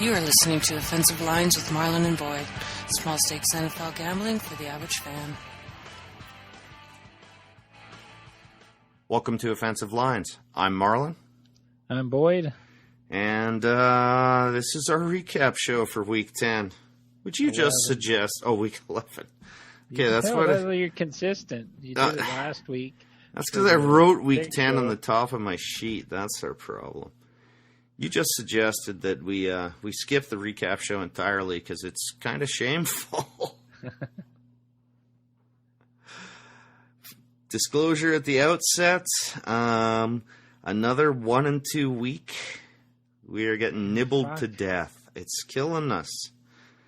You are listening to Offensive Lines with Marlon and Boyd. Small stakes NFL gambling for the average fan. Welcome to Offensive Lines. I'm Marlon. I'm Boyd. And this is our recap show for Week 10. Would you 11. just suggest... Oh, Week 11. Okay, that's what... You're consistent. You did it last week. That's because I wrote Week 10 on the top of my sheet. That's our problem. You just suggested that we skip the recap show entirely because it's kind of shameful. Disclosure at the outset, another 1-2 week. We are getting nibbled to death. It's killing us.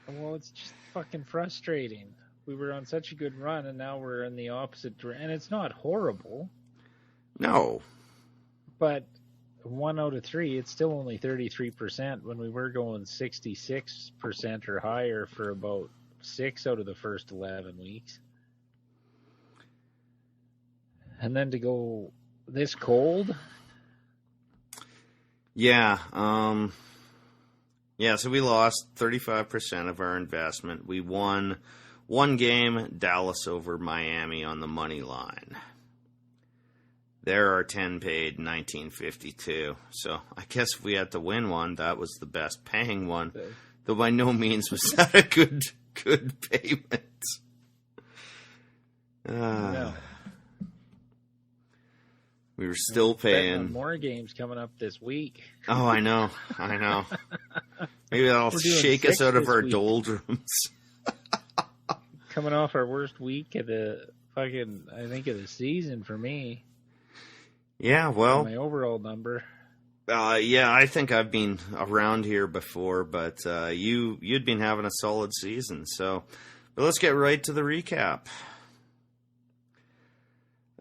Well, it's just fucking frustrating. We were on such a good run, and now we're in the opposite direction. And it's not horrible. No. But 1 out of 3, it's still only 33% when we were going 66% or higher for about 6 out of the first 11 weeks. And then to go this cold? Yeah. So we lost 35% of our investment. We won one game, Dallas over Miami on the money line. There are 10 paid, 1952. So I guess if we had to win one, that was the best paying one. Though by no means was that a good payment. No. We were still paying. More games coming up this week. Oh, I know. Maybe that'll shake us out of our doldrums. Coming off our worst week of the of the season for me. Yeah, well, my overall number. I think I've been around here before, but you'd been having a solid season. But let's get right to the recap.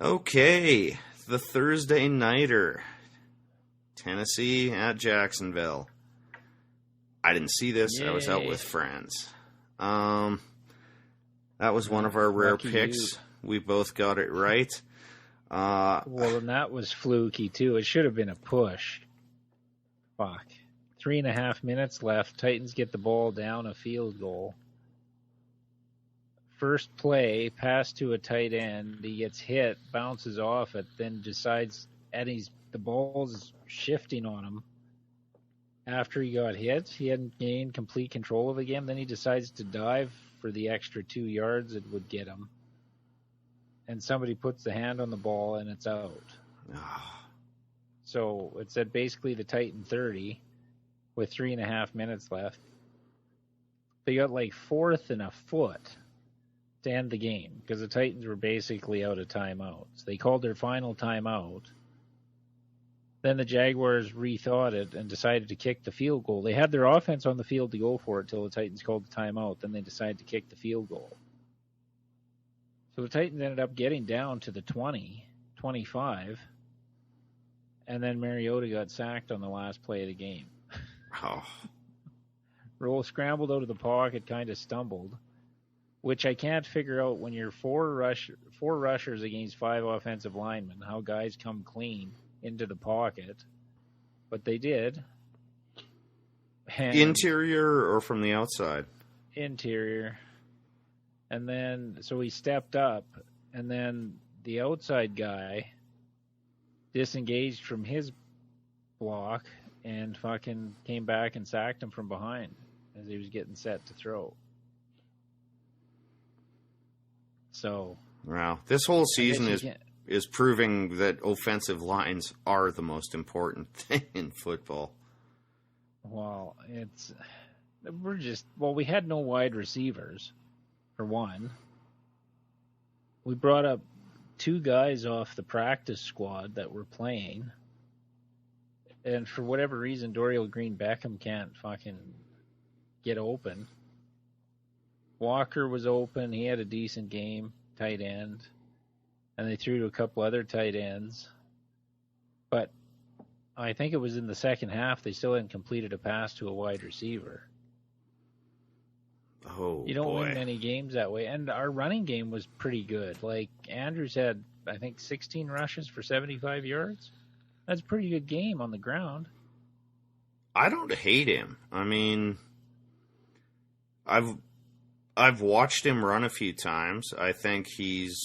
Okay, the Thursday nighter, Tennessee at Jacksonville. I didn't see this. Yay. I was out with friends. That was one of our rare picks. You. We both got it right. Well, and that was fluky, too. It should have been a push. Fuck. 3.5 minutes left. Titans get the ball down, a field goal. First play, pass to a tight end. He gets hit, bounces off it, then decides, the ball's shifting on him. After he got hit, he hadn't gained complete control of the game. Then he decides to dive for the extra 2 yards it would get him. And somebody puts the hand on the ball, and it's out. So it's at basically the Titan 30 with 3.5 minutes left. They got like 4th and a foot to end the game because the Titans were basically out of timeouts. They called their final timeout. Then the Jaguars rethought it and decided to kick the field goal. They had their offense on the field to go for it till the Titans called the timeout. Then they decided to kick the field goal. So the Titans ended up getting down to the 20, 25, and then Mariota got sacked on the last play of the game. Oh. Roll scrambled out of the pocket, kind of stumbled, which I can't figure out when you're four rushers against 5 offensive linemen, how guys come clean into the pocket. But they did. And interior or from the outside? Interior. And then, so he stepped up, and then the outside guy disengaged from his block and fucking came back and sacked him from behind as he was getting set to throw. So, wow, this whole season is proving that offensive lines are the most important thing in football. Well, we had no wide receivers. For one, we brought up 2 guys off the practice squad that were playing, and for whatever reason, Dorial Green-Beckham can't fucking get open. Walker was open. He had a decent game, tight end, and they threw to a couple other tight ends. But I think it was in the second half, they still hadn't completed a pass to a wide receiver. Oh, you don't win many games that way. And our running game was pretty good. Like, Andrews had, I think, 16 rushes for 75 yards. That's a pretty good game on the ground. I don't hate him. I mean, I've watched him run a few times. I think he's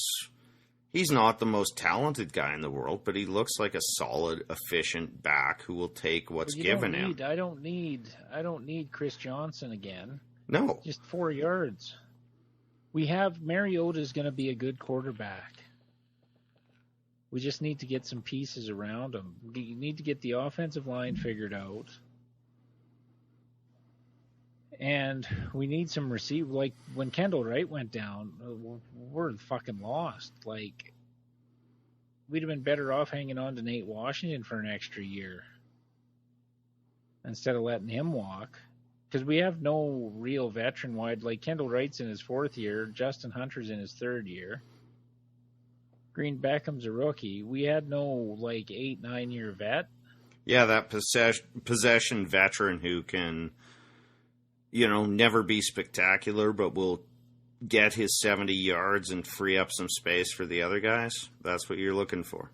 not the most talented guy in the world, but he looks like a solid, efficient back who will take what's given him. I don't need Chris Johnson again. No. Just 4 yards. We have Mariota's going to be a good quarterback. We just need to get some pieces around him. We need to get the offensive line figured out. And we need some receive. Like, when Kendall Wright went down, we're fucking lost. Like, we'd have been better off hanging on to Nate Washington for an extra year instead of letting him walk. Because we have no real veteran wide. Like, Kendall Wright's in his 4th year. Justin Hunter's in his 3rd year. Green Beckham's a rookie. We had no, like, 8-9 year vet. Yeah, that possession veteran who can, never be spectacular, but will get his 70 yards and free up some space for the other guys. That's what you're looking for.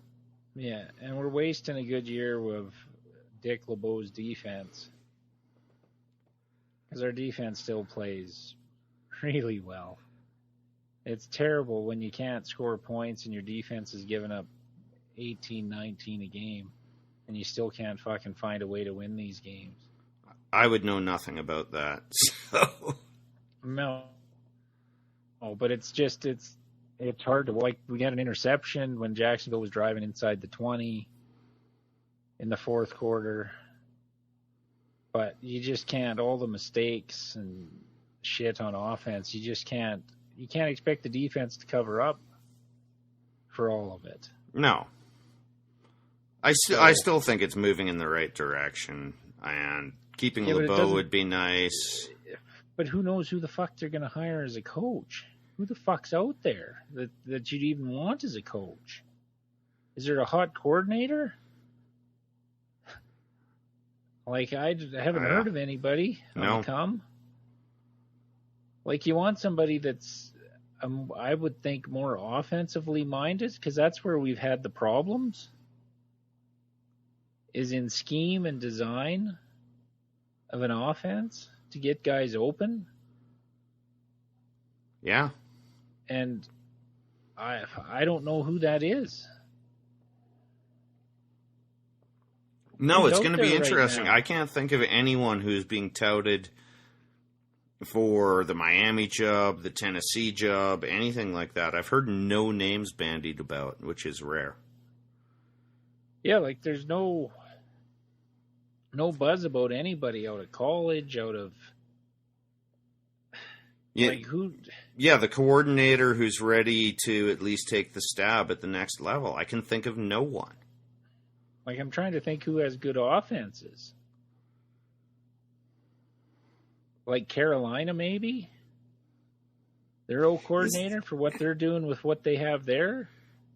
Yeah, and we're wasting a good year with Dick LeBeau's defense. Because our defense still plays really well. It's terrible when you can't score points and your defense is giving up 18, 19 a game, and you still can't fucking find a way to win these games. I would know nothing about that. So. No. Oh, but it's hard to, like, we got an interception when Jacksonville was driving inside the 20 in the 4th quarter. But you just can't, all the mistakes and shit on offense, you can't expect the defense to cover up for all of it. No. I still think it's moving in the right direction, and keeping LeBeau would be nice. But who knows who the fuck they're going to hire as a coach? Who the fuck's out there that you'd even want as a coach? Is there a hot coordinator? Like, I haven't heard of anybody on the come. Like, you want somebody that's, I would think, more offensively minded, because that's where we've had the problems, is in scheme and design of an offense to get guys open. Yeah. And I don't know who that is. No, it's going to be interesting. I can't think of anyone who's being touted for the Miami job, the Tennessee job, anything like that. I've heard no names bandied about, which is rare. Yeah, like, there's no buzz about anybody out of college, out of... Yeah, like, who... Yeah, the coordinator who's ready to at least take the stab at the next level. I can think of no one. Like, I'm trying to think who has good offenses. Like Carolina, maybe? Their old coordinator for what they're doing with what they have there?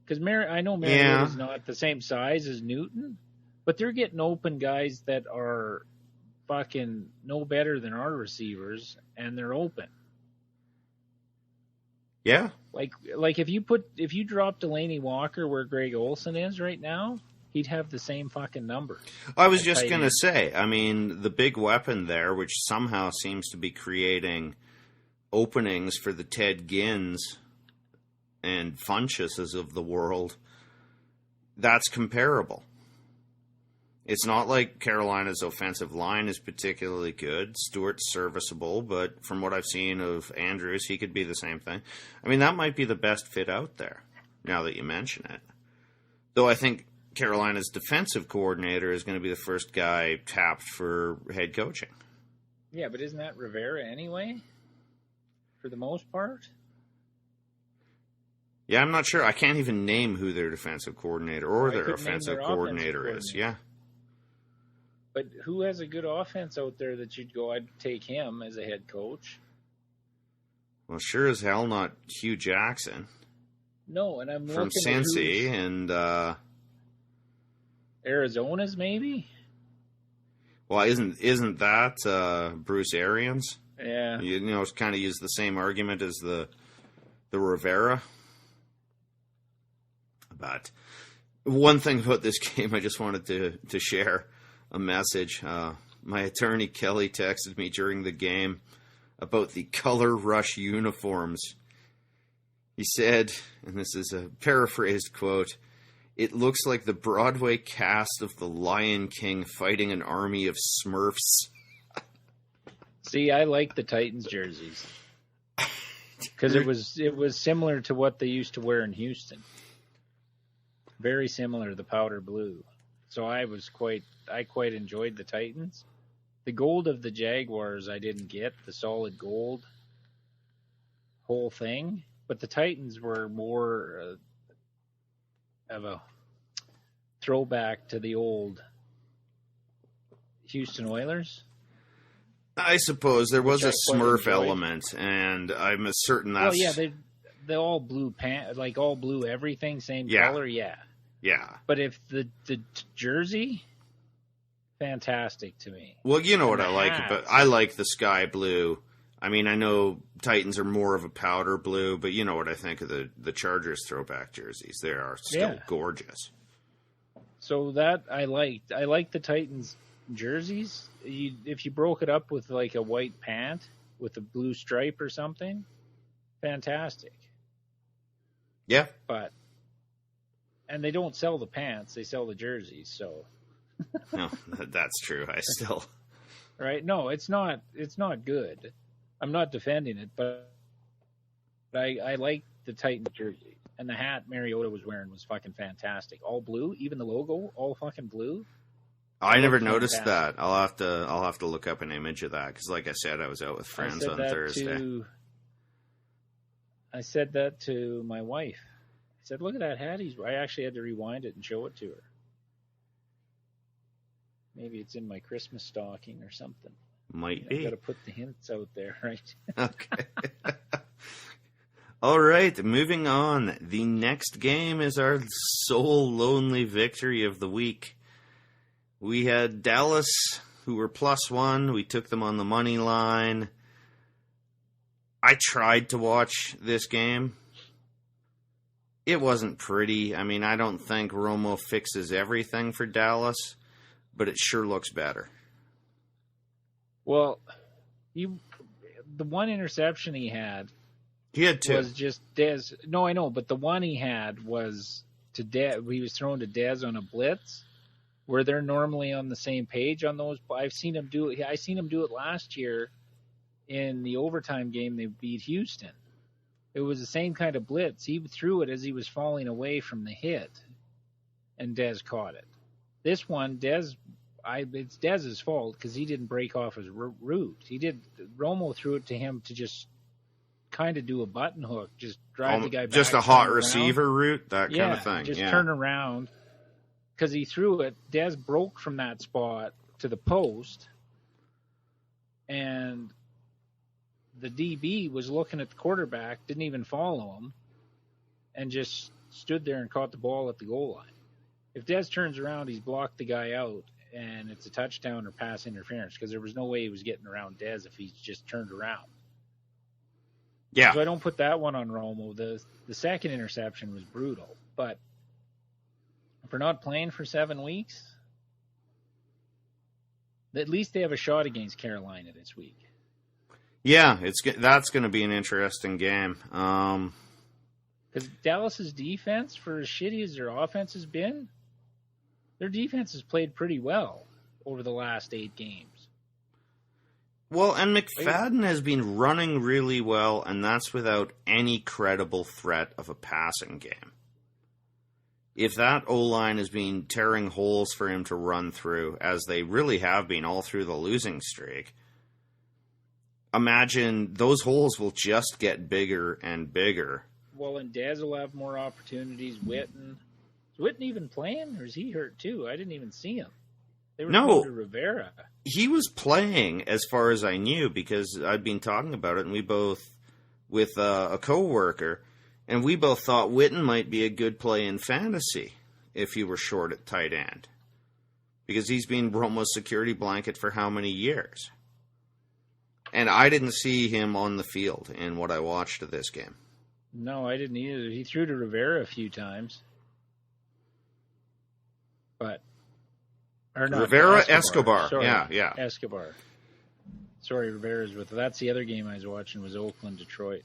Because I know Mariota's not the same size as Newton, but they're getting open guys that are fucking no better than our receivers, and they're open. Yeah. Like if you drop Delaney Walker where Greg Olsen is right now, he'd have the same fucking number. I was just going to say, I mean, the big weapon there, which somehow seems to be creating openings for the Ted Ginns and Funchuses of the world, that's comparable. It's not like Carolina's offensive line is particularly good. Stewart's serviceable, but from what I've seen of Andrews, he could be the same thing. I mean, that might be the best fit out there, now that you mention it. Though I think Carolina's defensive coordinator is going to be the first guy tapped for head coaching. Yeah, but isn't that Rivera anyway? For the most part? Yeah, I'm not sure. I can't even name who their defensive coordinator or their offensive coordinator is. Yeah. But who has a good offense out there that you'd go, I'd take him as a head coach? Well, sure as hell not Hugh Jackson. No, and I'm from Cincy and Arizona's maybe. Well, isn't that Bruce Arians? Yeah, you know, it's kind of use the same argument as the Rivera. But one thing about this game, I just wanted to share a message. my attorney Kelly texted me during the game about the Color Rush uniforms. He said, and this is a paraphrased quote, "It looks like the Broadway cast of The Lion King fighting an army of Smurfs." See, I like the Titans jerseys because it was similar to what they used to wear in Houston. Very similar, the powder blue. So I quite enjoyed the Titans. The gold of the Jaguars I didn't get, the solid gold whole thing. But the Titans were more of a throwback to the old Houston Oilers. I suppose there was a Smurf enjoyed. element, and I'm certain that's... Well, yeah, they all blue all blue everything, same color, yeah. Yeah. But if the jersey, fantastic to me. Well, you know And what I like, hats. but I like the sky blue. I mean, I know Titans are more of a powder blue, but you know what I think of the Chargers throwback jerseys. They are still gorgeous. So that I liked. I like the Titans jerseys. If you broke it up with like a white pant with a blue stripe or something, fantastic. Yeah. And they don't sell the pants; they sell the jerseys. So. No, that's true. I still. Right? No, it's not. It's not good. I'm not defending it, but I like the Titan jersey. And the hat Mariota was wearing was fucking fantastic. All blue, even the logo, all fucking blue. I never noticed that. I'll have to look up an image of that because, like I said, I was out with friends on Thursday. I said that to my wife. I said, "Look at that hat." I actually had to rewind it and show it to her. Maybe it's in my Christmas stocking or something. Might be. I got to put the hints out there, right? Okay. All right, moving on. The next game is our sole lonely victory of the week. We had Dallas, who were +1. We took them on the money line. I tried to watch this game. It wasn't pretty. I mean, I don't think Romo fixes everything for Dallas, but it sure looks better. Well, the one interception he had two. Was just Dez. No, I know, but the one he had was to Dez. He was thrown to Dez on a blitz, where they're normally on the same page on those. I've seen him do it. I seen him do it last year in the overtime game. They beat Houston. It was the same kind of blitz. He threw it as he was falling away from the hit, and Dez caught it. This one, it's Dez's fault because he didn't break off his route. Romo threw it to him to just kind of do a button hook, just drive the guy back. Just a hot receiver route, that kind of thing. Just turn around because he threw it. Dez broke from that spot to the post, and the DB was looking at the quarterback, didn't even follow him, and just stood there and caught the ball at the goal line. If Dez turns around, he's blocked the guy out, and it's a touchdown or pass interference because there was no way he was getting around Dez if he just turned around. Yeah. So I don't put that one on Romo. The second interception was brutal, but if we're not playing for 7 weeks, at least they have a shot against Carolina this week. Yeah, that's going to be an interesting game. Because Dallas's defense, for as shitty as their offense has been, their defense has played pretty well over the last 8 games. Well, and McFadden has been running really well, and that's without any credible threat of a passing game. If that O-line has been tearing holes for him to run through, as they really have been all through the losing streak, imagine those holes will just get bigger and bigger. Well, and Dez will have more opportunities. Witten. Is Witten even playing, or is he hurt too? I didn't even see him. They were going to Rivera. He was playing, as far as I knew, because I'd been talking about it, and we both, with a coworker, and we both thought Witten might be a good play in fantasy if he were short at tight end, because he's been Romo's security blanket for how many years? And I didn't see him on the field in what I watched of this game. No, I didn't either. He threw to Rivera a few times. But Or not, Rivera Escobar. Sorry, Yeah. Escobar. Sorry, Rivera's with. That's the other game I was watching was Oakland, Detroit.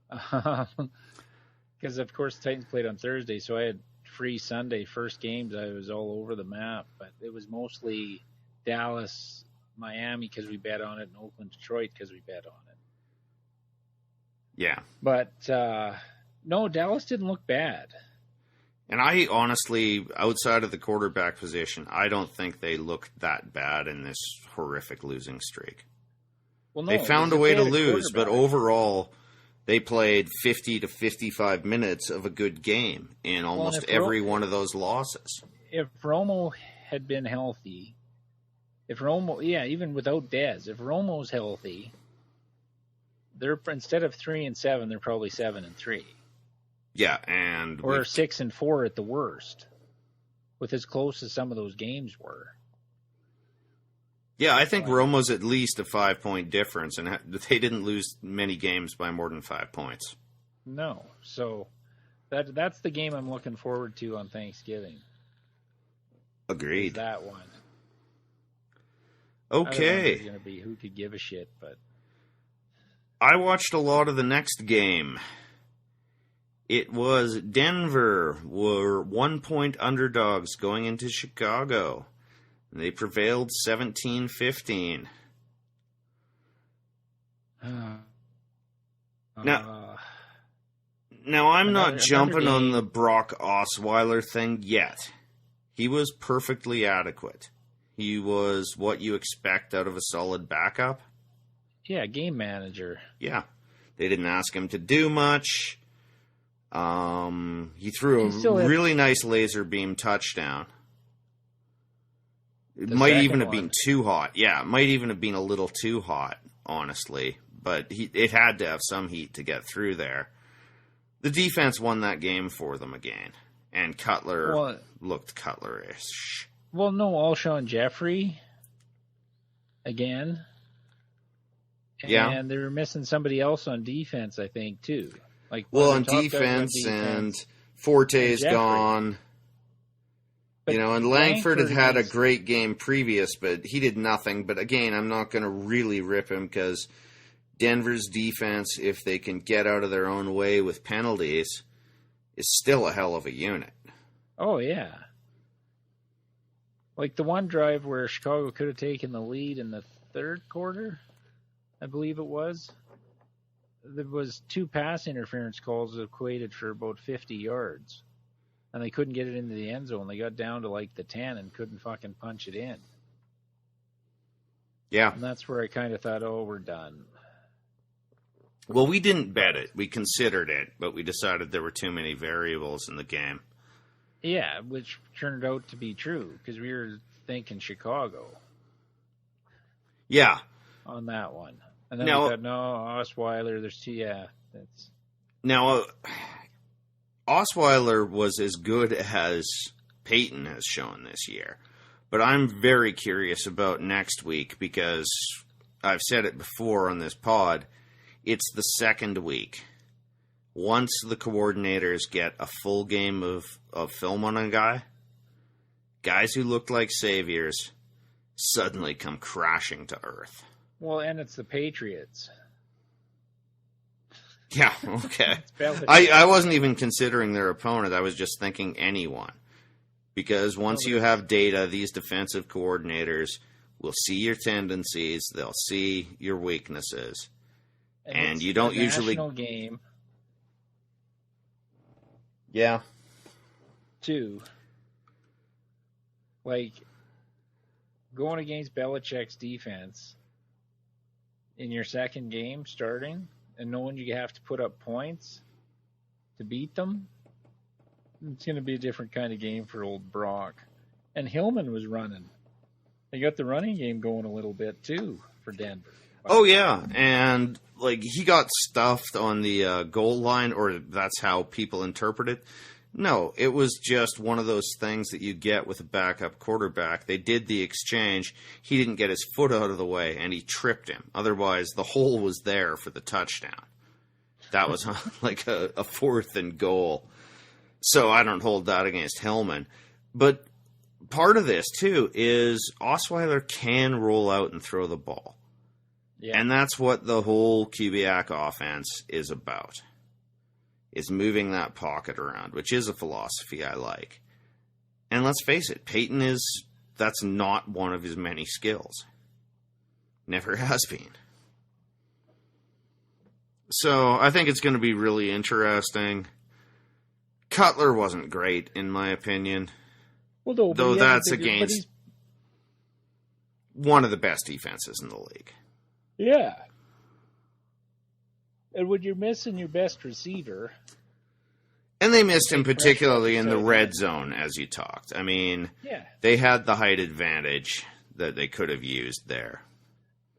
Because, of course, the Titans played on Thursday, so I had free Sunday first games. I was all over the map, but it was mostly Dallas, Miami because we bet on it, and Oakland, Detroit because we bet on it. Yeah. But, no, Dallas didn't look bad. And I honestly, outside of the quarterback position, I don't think they looked that bad in this horrific losing streak. Well, no, they found a way to lose, but overall, they played 50 to 55 minutes of a good game in almost every one of those losses. If Romo had been healthy, even without Dez, if Romo's healthy, they're instead of 3-7, they're probably 7-3. Yeah, and or 6-4 at the worst, with as close as some of those games were. Yeah, I think Romo's at least a 5-point difference, and they didn't lose many games by more than 5 points. No, so that's the game I'm looking forward to on Thanksgiving. Agreed. That one. Okay. Going to be who could give a shit, but I watched a lot of the next game. It was Denver were 1-point underdogs going into Chicago. They prevailed 17-15. Now I'm not jumping on the Brock Osweiler thing yet. He was perfectly adequate. He was what you expect out of a solid backup. Yeah, game manager. Yeah. They didn't ask him to do much. He threw a really nice laser beam touchdown. It might even have been too hot. Yeah, it might even have been a little too hot, honestly. But it had to have some heat to get through there. The defense won that game for them again. And Cutler looked Cutler-ish. Well, no, Alshon Jeffrey again. And they were missing somebody else on defense, I think, too. On defense, and Forte's gone. But and Langford had a great game previous, but he did nothing. But again, I'm not going to really rip him because Denver's defense, if they can get out of their own way with penalties, is still a hell of a unit. Oh, yeah. Like the one drive where Chicago could have taken the lead in the third quarter, I believe it was. There was 2 pass interference calls that equated for about 50 yards. And they couldn't get it into the end zone. They got down to the 10 and couldn't fucking punch it in. Yeah. And that's where I kind of thought, we're done. Well, we didn't bet it. We considered it, but we decided there were too many variables in the game. Yeah, which turned out to be true because we were thinking Chicago. Yeah. On that one. And then we thought, no, Osweiler, there's 2, that's... Now, Osweiler was as good as Peyton has shown this year. But I'm very curious about next week because I've said it before on this pod. It's the second week. Once the coordinators get a full game of film on a guy, guys who looked like saviors suddenly come crashing to earth. Well, and it's the Patriots. Yeah, okay. I wasn't even considering their opponent. I was just thinking anyone. Because once you have data, these defensive coordinators will see your tendencies. They'll see your weaknesses. And you don't usually... national game. Yeah. 2. Going against Belichick's defense in your second game starting and knowing you have to put up points to beat them, it's going to be a different kind of game for old Brock. And Hillman was running. They got the running game going a little bit, too, for Denver. Oh, yeah. And, he got stuffed on the goal line, or that's how people interpret it. No, it was just one of those things that you get with a backup quarterback. They did the exchange. He didn't get his foot out of the way, and he tripped him. Otherwise, the hole was there for the touchdown. That was a 4th and goal. So I don't hold that against Hillman. But part of this, too, is Osweiler can roll out and throw the ball. Yeah. And that's what the whole Kubiak offense is about, is moving that pocket around, which is a philosophy I like. And let's face it, Peyton that's not one of his many skills. Never has been. So I think it's going to be really interesting. Cutler wasn't great, in my opinion. Well, no, though that's against one of the best defenses in the league. Yeah. And when you're missing your best receiver... And they missed him particularly in the red zone, as you talked. I mean, They had the height advantage that they could have used there.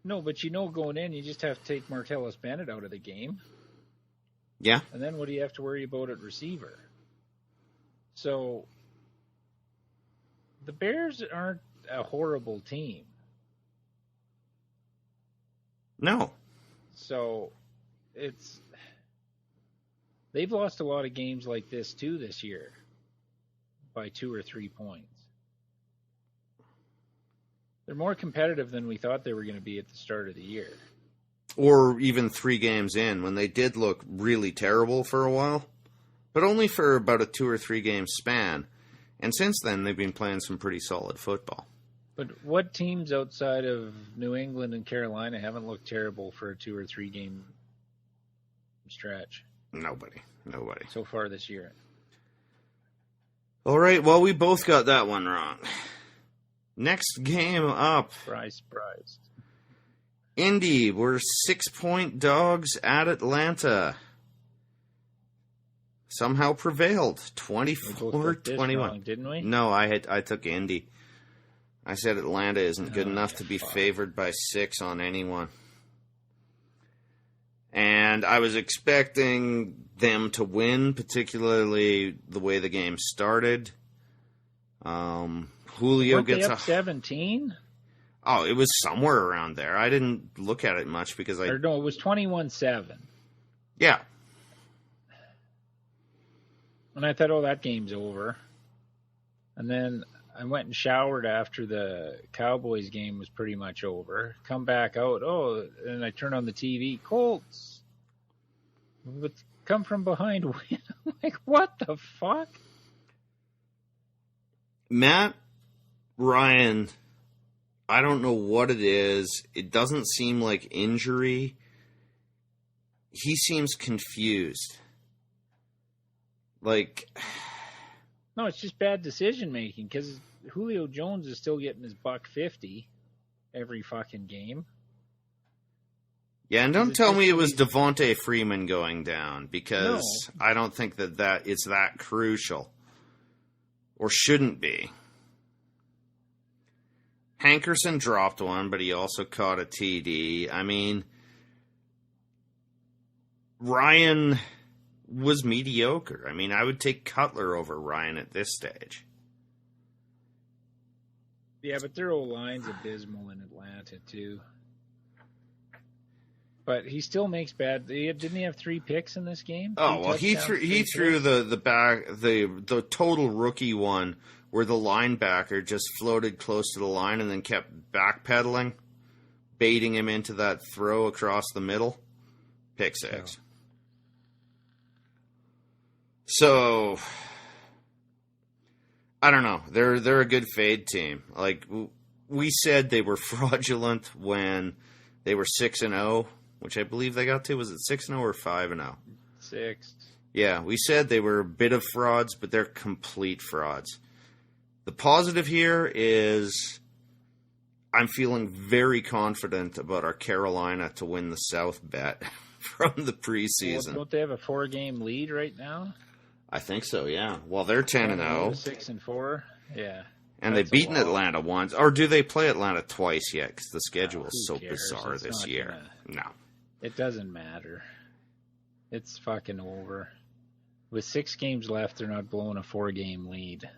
No, but going in, you just have to take Martellus Bennett out of the game. Yeah. And then what do you have to worry about at receiver? So, the Bears aren't a horrible team. No. So, they've lost a lot of games like this, too, this year. By 2 or 3 points. They're more competitive than we thought they were going to be at the start of the year. Or even 3 games in, when they did look really terrible for a while. But only for about a 2 or 3 game span. And since then, they've been playing some pretty solid football. But what teams outside of New England and Carolina haven't looked terrible for a 2 or 3 game stretch? Nobody. So far this year. All right, well, we both got that one wrong. Next game up. Surprise. Indy, we're 6-point dogs at Atlanta. Somehow prevailed. 24-21. Didn't we? No, I took Indy. I said Atlanta isn't good enough to be favored by 6 on anyone. And I was expecting them to win, particularly the way the game started. Julio Weren't gets they up 17? Oh, it was somewhere around there. I didn't look at it much because Or no, it was 21-7. Yeah. And I thought, that game's over. And then I went and showered after the Cowboys game was pretty much over. Come back out, and I turn on the TV. Colts. But come from behind win. I'm like, what the fuck? Matt Ryan, I don't know what it is. It doesn't seem like injury. He seems confused. No, it's just bad decision making because Julio Jones is still getting his $150 every fucking game. Yeah, and don't tell me it was Devontae Freeman going down because I don't think that it's that crucial or shouldn't be. Hankerson dropped one, but he also caught a TD. I mean, Ryan was mediocre. I mean, I would take Cutler over Ryan at this stage. Yeah, but their O-line's abysmal in Atlanta, too. But he still makes bad... Didn't he have 3 picks in this game? Oh, well, he threw the total rookie one where the linebacker just floated close to the line and then kept backpedaling, baiting him into that throw across the middle. Pick 6. So, I don't know. They're a good fade team. Like, we said they were fraudulent when they were 6-0, which I believe they got to. Was it 6-0 or 5-0? 6. Yeah, we said they were a bit of frauds, but they're complete frauds. The positive here is I'm feeling very confident about our Carolina to win the South bet from the preseason. Well, don't they have a 4-game lead right now? I think so, yeah. Well, they're 10-0. 6-4, yeah. And they've beaten Atlanta once. Or do they play Atlanta twice yet? Because the schedule is so bizarre this year. No. It doesn't matter. It's fucking over. With 6 games left, they're not blowing a 4-game lead.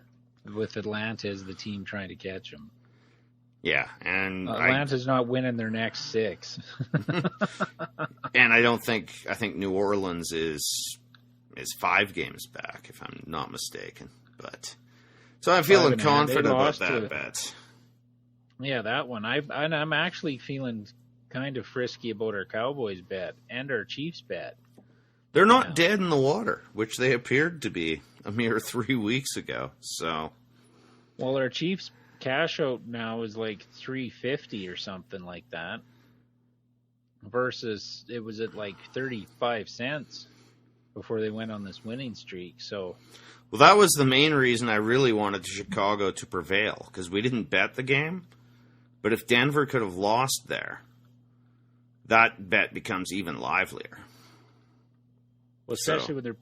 With Atlanta as the team trying to catch them. Yeah, and Atlanta's not winning their next 6. And I think New Orleans is 5 games back, if I'm not mistaken. But So I'm feeling 5.5. confident They about lost that to- bet. Yeah, that one. I'm actually feeling kind of frisky about our Cowboys bet and our Chiefs bet. They're not Yeah. dead in the water, which they appeared to be a mere 3 weeks ago. So, Well, our Chiefs cash out now is like $3.50 or something like that. Versus it was at like 35 cents before they went on this winning streak. So, well, that was the main reason I really wanted Chicago to prevail, because we didn't bet the game. But if Denver could have lost there, that bet becomes even livelier. well, especially when they're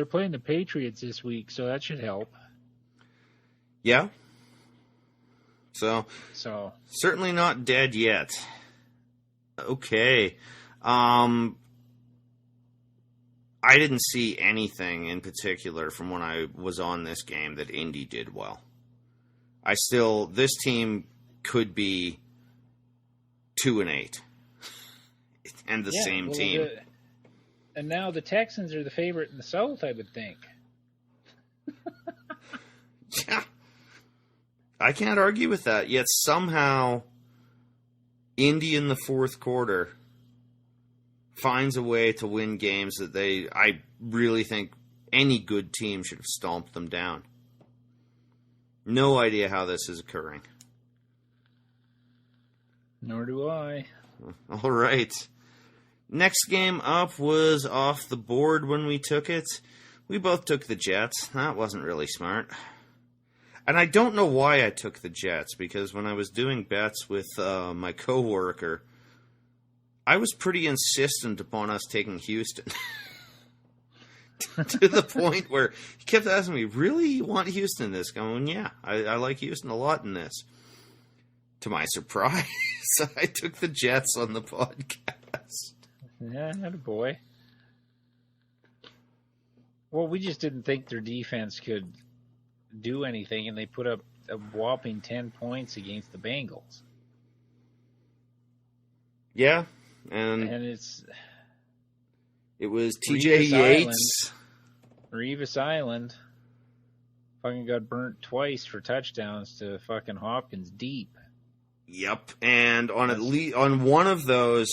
playing the Patriots this week, so that should help. Yeah. So, So, certainly not dead yet. Okay. I didn't see anything in particular from when I was on this game that Indy did well. This team could be 2-8 and the same team. And now the Texans are the favorite in the South, I would think. Yeah. I can't argue with that. Yet somehow Indy in the fourth quarter finds a way to win games that I really think any good team should have stomped them down. No idea how this is occurring. Nor do I. All right. Next game up was off the board when we took it. We both took the Jets. That wasn't really smart. And I don't know why I took the Jets, because when I was doing bets with my coworker, I was pretty insistent upon us taking Houston. To the point where he kept asking me, really, you want Houston in this? Going, yeah, I like Houston a lot in this. To my surprise, I took the Jets on the podcast. Yeah, boy. Well, we just didn't think their defense could do anything, and they put up a whopping 10 points against the Bengals. Yeah, and it was TJ Yates. Revis Island fucking got burnt twice for touchdowns to fucking Hopkins deep. Yep, and on one of those,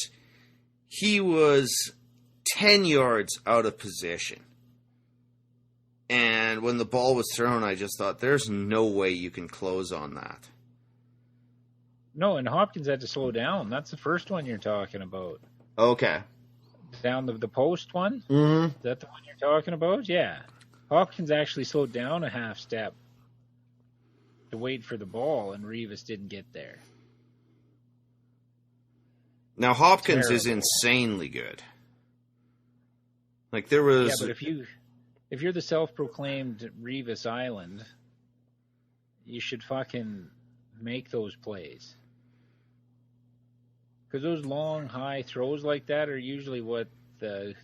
he was 10 yards out of position. And when the ball was thrown, I just thought, there's no way you can close on that. No, and Hopkins had to slow down. That's the first one you're talking about. Okay. Down the post one? Mm-hmm. Is that the one you're talking about? Yeah. Hopkins actually slowed down a half step to wait for the ball, and Revis didn't get there. Now, Hopkins is insanely good. Like, there was... Yeah, but if you're the self-proclaimed Revis Island, you should fucking make those plays. Because those long, high throws like that are usually what the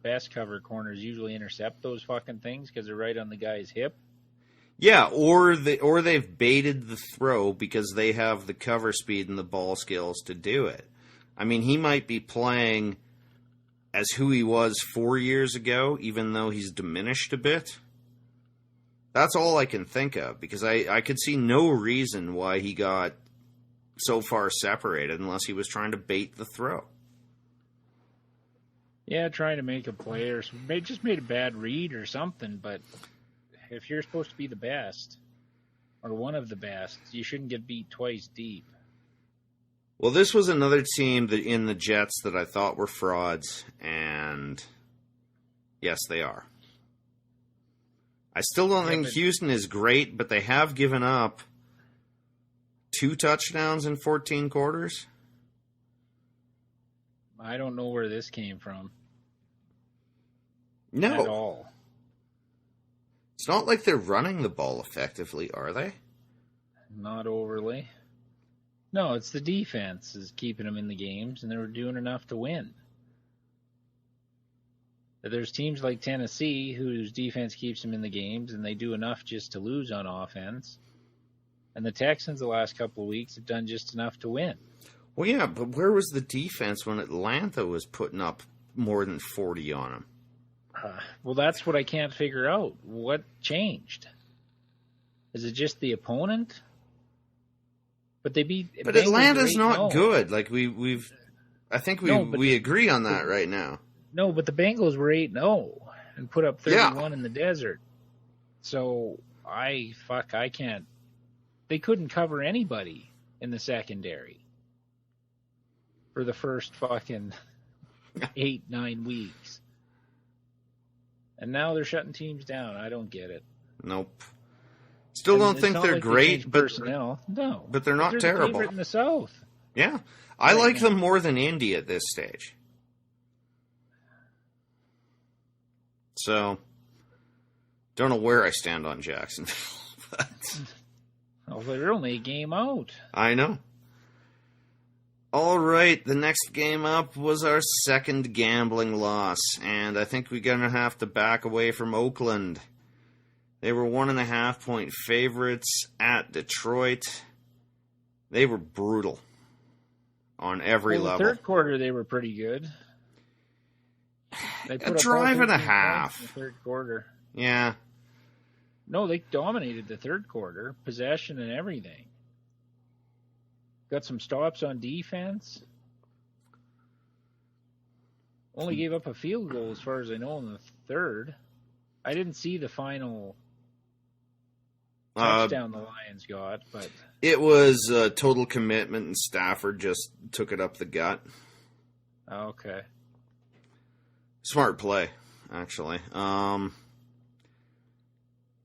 best cover corners usually intercept those fucking things, because they're right on the guy's hip. Yeah, or they've baited the throw because they have the cover speed and the ball skills to do it. I mean, he might be playing as who he was 4 years ago, even though he's diminished a bit. That's all I can think of, because I could see no reason why he got so far separated unless he was trying to bait the throw. Yeah, trying to make a play or just made a bad read or something, but if you're supposed to be the best, or one of the best, you shouldn't get beat twice deep. Well, this was another team that in the Jets that I thought were frauds, and yes, they are. I still don't think Houston is great, but they have given up 2 touchdowns in 14 quarters. I don't know where this came from. No. At all. It's not like they're running the ball effectively, are they? Not overly. No, it's the defense is keeping them in the games, and they were doing enough to win. There's teams like Tennessee whose defense keeps them in the games, and they do enough just to lose on offense. And the Texans the last couple of weeks have done just enough to win. Well, yeah, but where was the defense when Atlanta was putting up more than 40 on them? Well, that's what I can't figure out. What changed? Is it just the opponent? But they beat. But Bengals Atlanta's are not 8-0. good. Like I think we agree on that right now. No, but the Bengals were 8-0 and put up 31 in the desert. So I can't. They couldn't cover anybody in the secondary for the first fucking 8-9 weeks. And now they're shutting teams down. I don't get it. Nope. Still don't think they're great, but personnel. No, but they're not the terrible. favorite in the South. Yeah, I like them more than Indy at this stage. So, don't know where I stand on Jacksonville, but Oh, they're only a game out. I know. All right, the next game up was our second gambling loss, and I think we're going to have to back away from Oakland. They were 1.5-point favorites at Detroit. They were brutal on every level. The third quarter, they were pretty good. They A drive and a half. In the third quarter. Yeah. No, they dominated the third quarter, possession and everything. Got some stops on defense. Only gave up a field goal, as far as I know, in the third. I didn't see the final touchdown the Lions got, but it was total commitment, and Stafford just took it up the gut. Okay. Smart play, actually.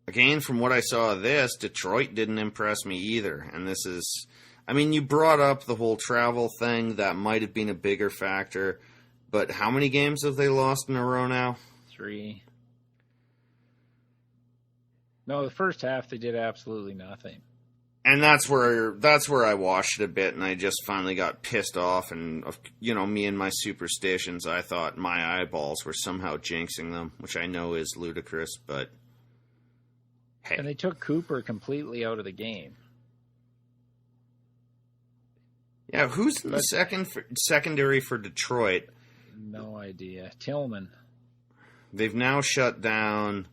Again, from what I saw of this, Detroit didn't impress me either. And this is, I mean, you brought up the whole travel thing. That might have been a bigger factor. But how many games have they lost in a row now? 3. No, the first half they did absolutely nothing. And that's where I washed it a bit, and I just finally got pissed off. And me and my superstitions, I thought my eyeballs were somehow jinxing them, which I know is ludicrous, but hey. And they took Cooper completely out of the game. Yeah, who's in the secondary for Detroit? No idea. Tillman. They've now shut down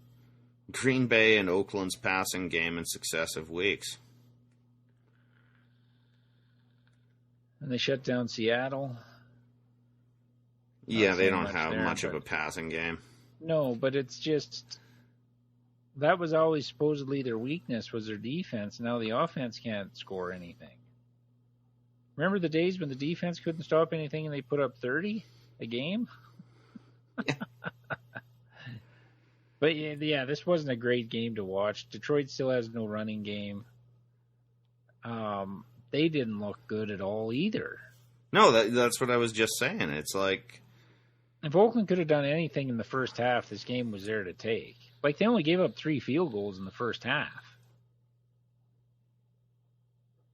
Green Bay and Oakland's passing game in successive weeks. And they shut down Seattle. Yeah, they don't have much of a passing game. No, but it's just that was always supposedly their weakness was their defense. Now the offense can't score anything. Remember the days when the defense couldn't stop anything and they put up 30 a game? Yeah. But yeah, this wasn't a great game to watch. Detroit still has no running game. They didn't look good at all either. No, that's what I was just saying. It's like if Oakland could have done anything in the first half, this game was there to take. Like, they only gave up 3 field goals in the first half,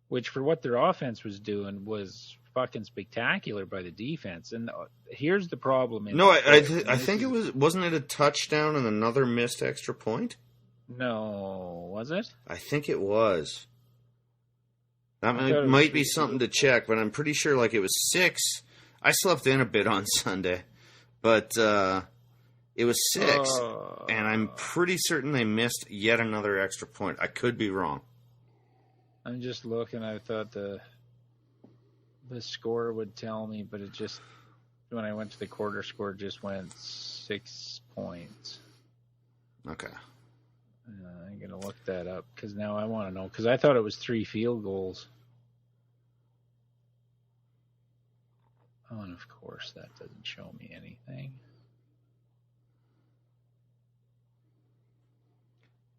which for what their offense was doing was fucking spectacular by the defense. And here's the problem. I think it wasn't it a touchdown and another missed extra point? No, was it? I think it was. That might be something to check, but I'm pretty sure like it was 6. I slept in a bit on Sunday, but it was 6, and I'm pretty certain they missed yet another extra point. I could be wrong. I'm just looking. I thought the score would tell me, but it just, when I went to the quarter score, just went 6 points. Okay. I'm going to look that up because now I want to know, because I thought it was 3 field goals. Oh, and of course that doesn't show me anything.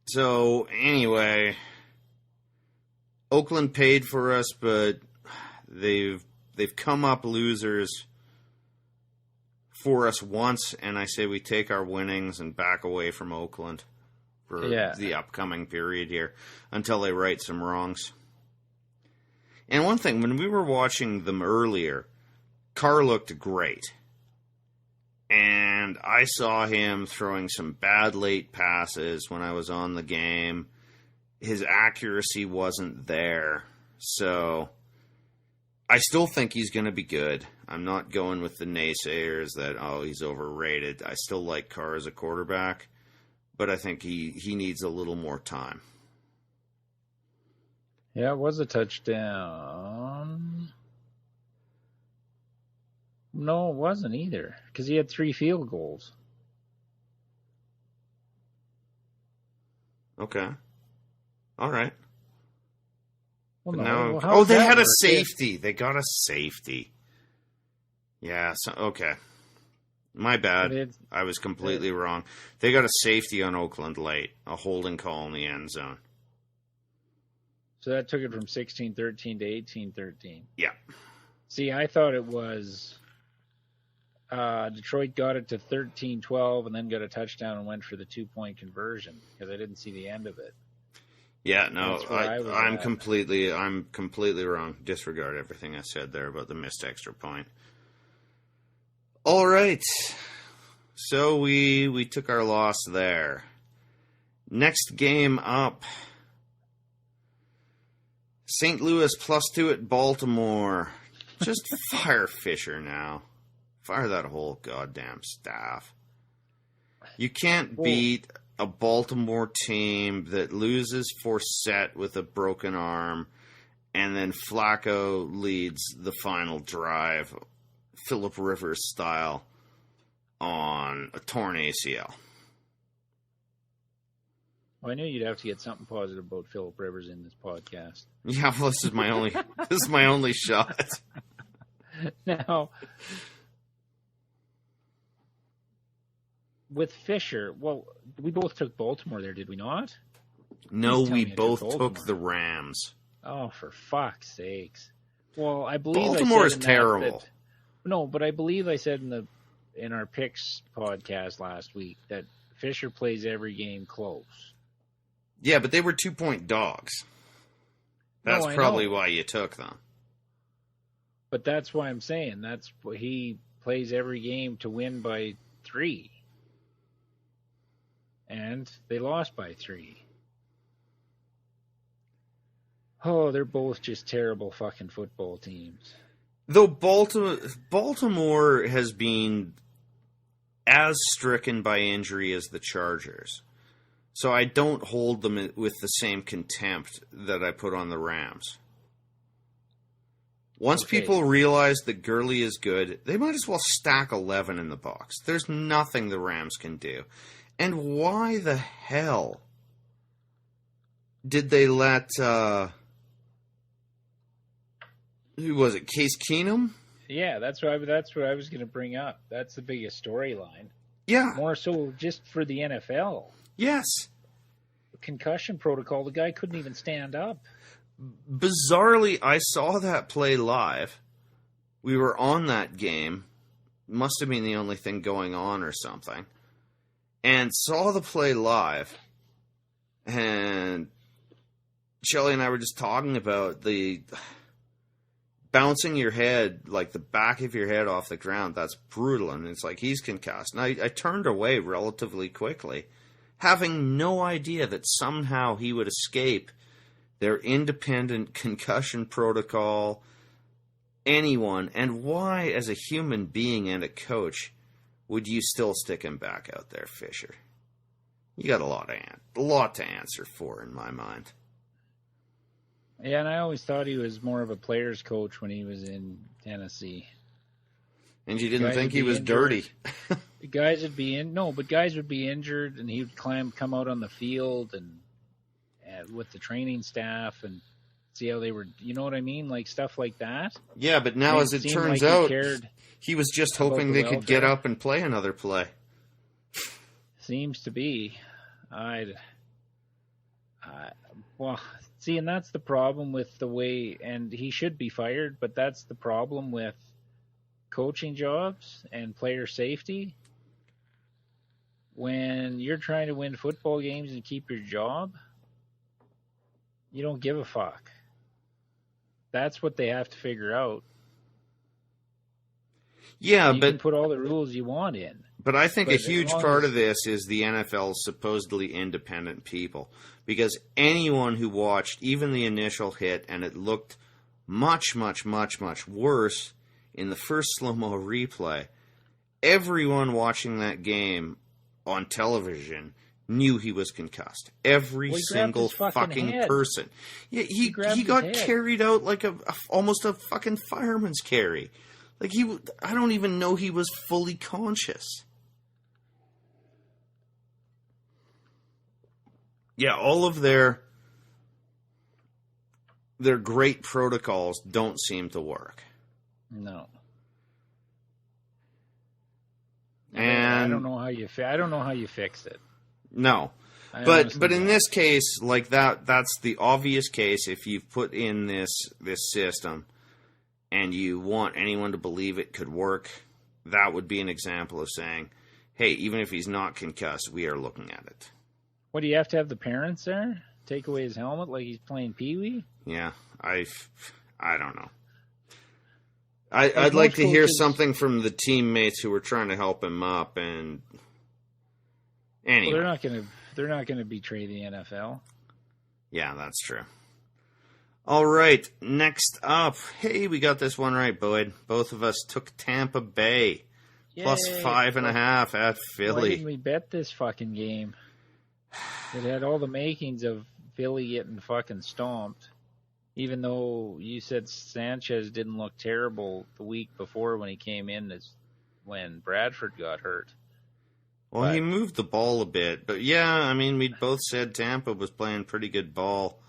So anyway, Oakland paid for us, but they've come up losers for us once, and I say we take our winnings and back away from Oakland for the upcoming period here until they right some wrongs. And one thing, when we were watching them earlier, Carr looked great. And I saw him throwing some bad late passes when I was on the game. His accuracy wasn't there. So I still think he's going to be good. I'm not going with the naysayers that, he's overrated. I still like Carr as a quarterback, but I think he needs a little more time. Yeah, it was a touchdown. No, it wasn't either, because he had 3 field goals. Okay. All right. Well, Now, they had a safety. They got a safety. Yeah, so, okay. My bad. I was completely wrong. They got a safety on Oakland late, a holding call in the end zone. So that took it from 16-13 to 18-13. Yeah. See, I thought it was Detroit got it to 13-12 and then got a touchdown and went for the 2-point conversion because I didn't see the end of it. Yeah, no, I'm completely wrong. Disregard everything I said there about the missed extra point. All right. So we took our loss there. Next game up. St. Louis +2 at Baltimore. Just fire Fisher now. Fire that whole goddamn staff. You can't beat a Baltimore team that loses Forsett with a broken arm, and then Flacco leads the final drive, Phillip Rivers style, on a torn ACL. Well, I knew you'd have to get something positive about Phillip Rivers in this podcast. Yeah, well, this is my only shot. Now, with Fisher, well, we both took Baltimore there, did we not? No, we both took the Rams. Oh, for fuck's sakes! Well, I believe Baltimore is terrible. But I believe I said in our picks podcast last week that Fisher plays every game close. Yeah, but they were 2-point dogs. That's probably why you took them. But that's why I'm saying that's what he plays every game to win by 3. And they lost by 3. Oh, they're both just terrible fucking football teams. Though Baltimore has been as stricken by injury as the Chargers. So I don't hold them with the same contempt that I put on the Rams. Once people realize that Gurley is good, they might as well stack 11 in the box. There's nothing the Rams can do. And why the hell did they let, who was it, Case Keenum? Yeah, that's what I was going to bring up. That's the biggest storyline. Yeah. More so just for the NFL. Yes. Concussion protocol, the guy couldn't even stand up. Bizarrely, I saw that play live. We were on that game. Must have been the only thing going on or something. And saw the play live. And Shelly and I were just talking about the bouncing your head, like the back of your head off the ground. That's brutal. And it's like he's concussed. And I turned away relatively quickly, having no idea that somehow he would escape their independent concussion protocol, anyone. And why, as a human being and a coach, would you still stick him back out there, Fisher? You got a lot to answer for in my mind. Yeah, and I always thought he was more of a player's coach when he was in Tennessee. And you didn't think he was dirty? Guys would be injured, and he would come out on the field and with the training staff and see how they were. You know what I mean, like stuff like that. Yeah, but now as it turns out, he was just hoping they could get up and play another play. Seems to be. Well, see, and that's the problem with the way, and he should be fired, but that's the problem with coaching jobs and player safety. When you're trying to win football games and keep your job, you don't give a fuck. That's what they have to figure out. Yeah, you can put all the rules you want in. But I think a huge part of this is the NFL's supposedly independent people. Because anyone who watched even the initial hit, and it looked much, much, much, much worse in the first slow-mo replay, everyone watching that game on television knew he was concussed. Every single fucking person. Yeah, he got carried out like almost a fucking fireman's carry. Like I don't even know he was fully conscious. Yeah, all of their great protocols don't seem to work. No. And I don't know how you fixed it. No. But in this case, like that's the obvious case. If you've put in this system and you want anyone to believe it could work, that would be an example of saying, hey, even if he's not concussed, we are looking at it. What, do you have to have the parents there? Take away his helmet like he's playing Pee-wee? Yeah, I don't know. I'd like to hear something from the teammates who were trying to help him up, and anyway. Well, they're not gonna betray the NFL. Yeah, that's true. All right, next up. Hey, we got this one right, Boyd. Both of us took Tampa Bay. Yay. Plus 5.5 at Philly. Why didn't we bet this fucking game? It had all the makings of Philly getting fucking stomped. Even though you said Sanchez didn't look terrible the week before when he came in, when Bradford got hurt. Well, he moved the ball a bit. But yeah, I mean, we both said Tampa was playing pretty good ball.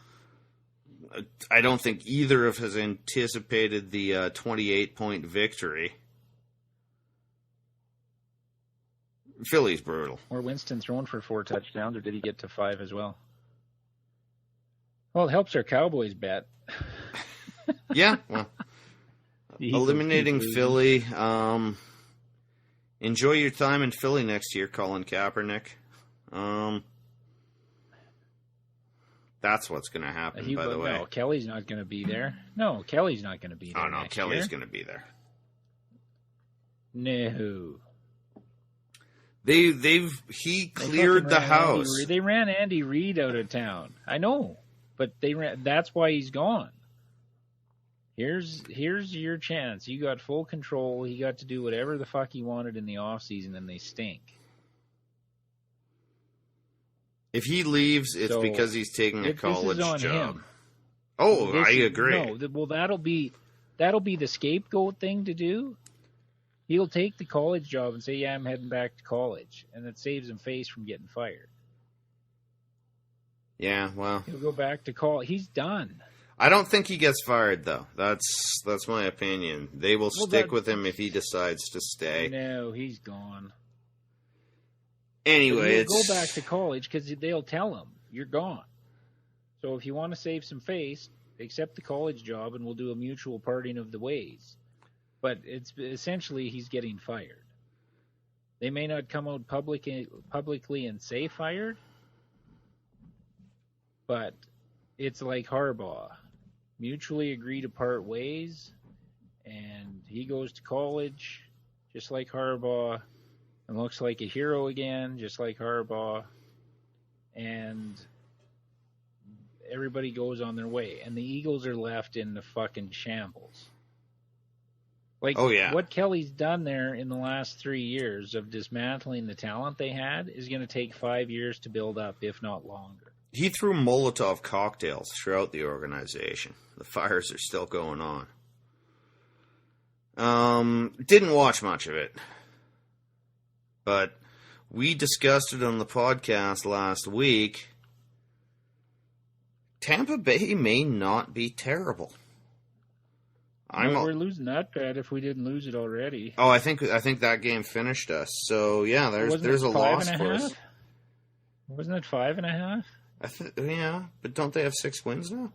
I don't think either of us anticipated the 28-point victory. Philly's brutal. Or Winston thrown for 4 touchdowns, or did he get to 5 as well? Well, it helps our Cowboys bet. Yeah, well, eliminating Philly. Enjoy your time in Philly next year, Colin Kaepernick. That's what's going to happen, by the way. No, Kelly's not going to be there. No, Kelly's not going to be there. Oh, no, Kelly's going to be there. No. He cleared the house. They ran Andy Reid out of town. I know, but that's why he's gone. Here's your chance. You got full control. He got to do whatever the fuck he wanted in the offseason, and they stink. If he leaves, it's because he's taking a college job. Him. Oh, I agree. No, well, that'll be the scapegoat thing to do. He'll take the college job and say, yeah, I'm heading back to college. And it saves him face from getting fired. Yeah, well. He'll go back to college. He's done. I don't think he gets fired, though. That's my opinion. They will stick with him if he decides to stay. No, he's gone. Anyway, he'll go back to college because they'll tell him, you're gone. So if you want to save some face, accept the college job and we'll do a mutual parting of the ways. But it's essentially he's getting fired. They may not come out publicly and say fired, but it's like Harbaugh. Mutually agree to part ways, and he goes to college just like Harbaugh and looks like a hero again, just like Harbaugh, and everybody goes on their way. And the Eagles are left in the fucking shambles. Like, what Kelly's done there in the last 3 years of dismantling the talent they had is going to take 5 years to build up, if not longer. He threw Molotov cocktails throughout the organization. The fires are still going on. Didn't watch much of it. But we discussed it on the podcast last week. Tampa Bay may not be terrible. We're losing that bet if we didn't lose it already. Oh, I think that game finished us. So yeah, there's a loss for us. Wasn't it 5.5? Yeah, but don't they have 6 wins now?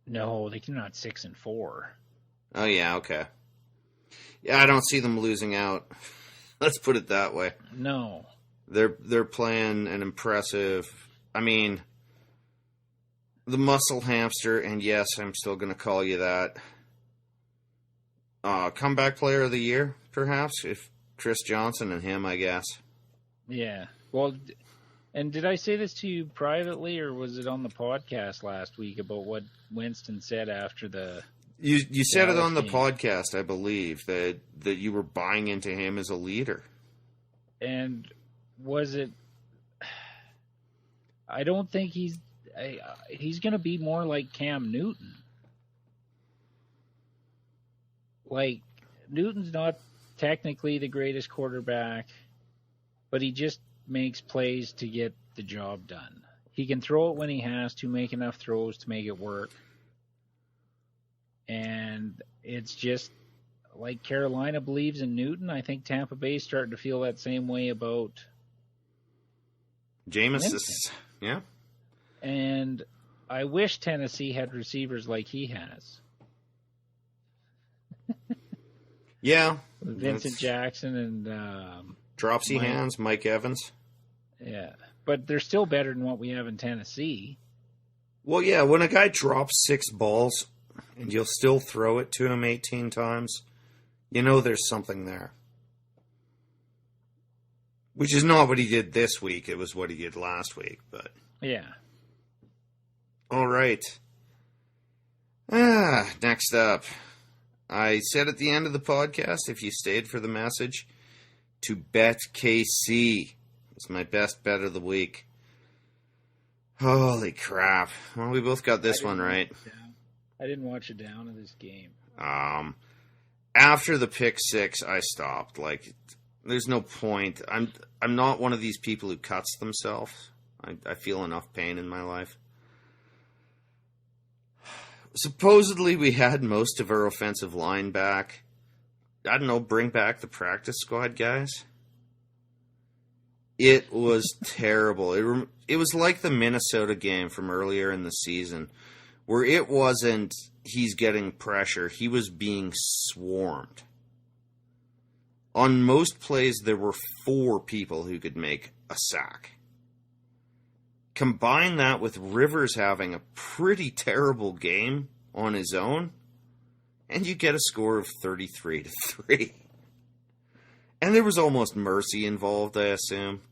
No, they cannot 6-4. Oh yeah, okay. Yeah, I don't see them losing out. Let's put it that way. No, they're playing an impressive. I mean, the muscle hamster, and yes, I'm still going to call you that. Comeback player of the year, perhaps, if Chris Johnson and him, I guess. Yeah. Well, and did I say this to you privately, or was it on the podcast last week about what Winston said after the... You said it on the podcast, I believe, that you were buying into him as a leader. And was it... I don't think he's going to be more like Cam Newton. Like, Newton's not technically the greatest quarterback, but he just makes plays to get the job done. He can throw it when he has to, make enough throws to make it work. And it's just like Carolina believes in Newton. I think Tampa Bay's starting to feel that same way about Jameis. Yeah. And I wish Tennessee had receivers like he has. Yeah. Vincent Jackson and Dropsy hands, Mike Evans. Yeah. But they're still better than what we have in Tennessee. Well, yeah, when a guy drops 6 balls and you'll still throw it to him 18 times, you know there's something there. Which is not what he did this week. It was what he did last week, but... Yeah. All right. Next up. I said at the end of the podcast, if you stayed for the message, to bet KC. It's my best bet of the week. Holy crap. Well, we both got this one right. I didn't watch it down in this game. After the pick 6, I stopped. Like, there's no point. I'm not one of these people who cuts themselves. I feel enough pain in my life. Supposedly, we had most of our offensive line back. I don't know, bring back the practice squad guys. It was terrible. It was like the Minnesota game from earlier in the season, where it wasn't he's getting pressure, he was being swarmed. On most plays, there were 4 people who could make a sack. Combine that with Rivers having a pretty terrible game on his own, and you get a score of 33-3. And there was almost mercy involved, I assume.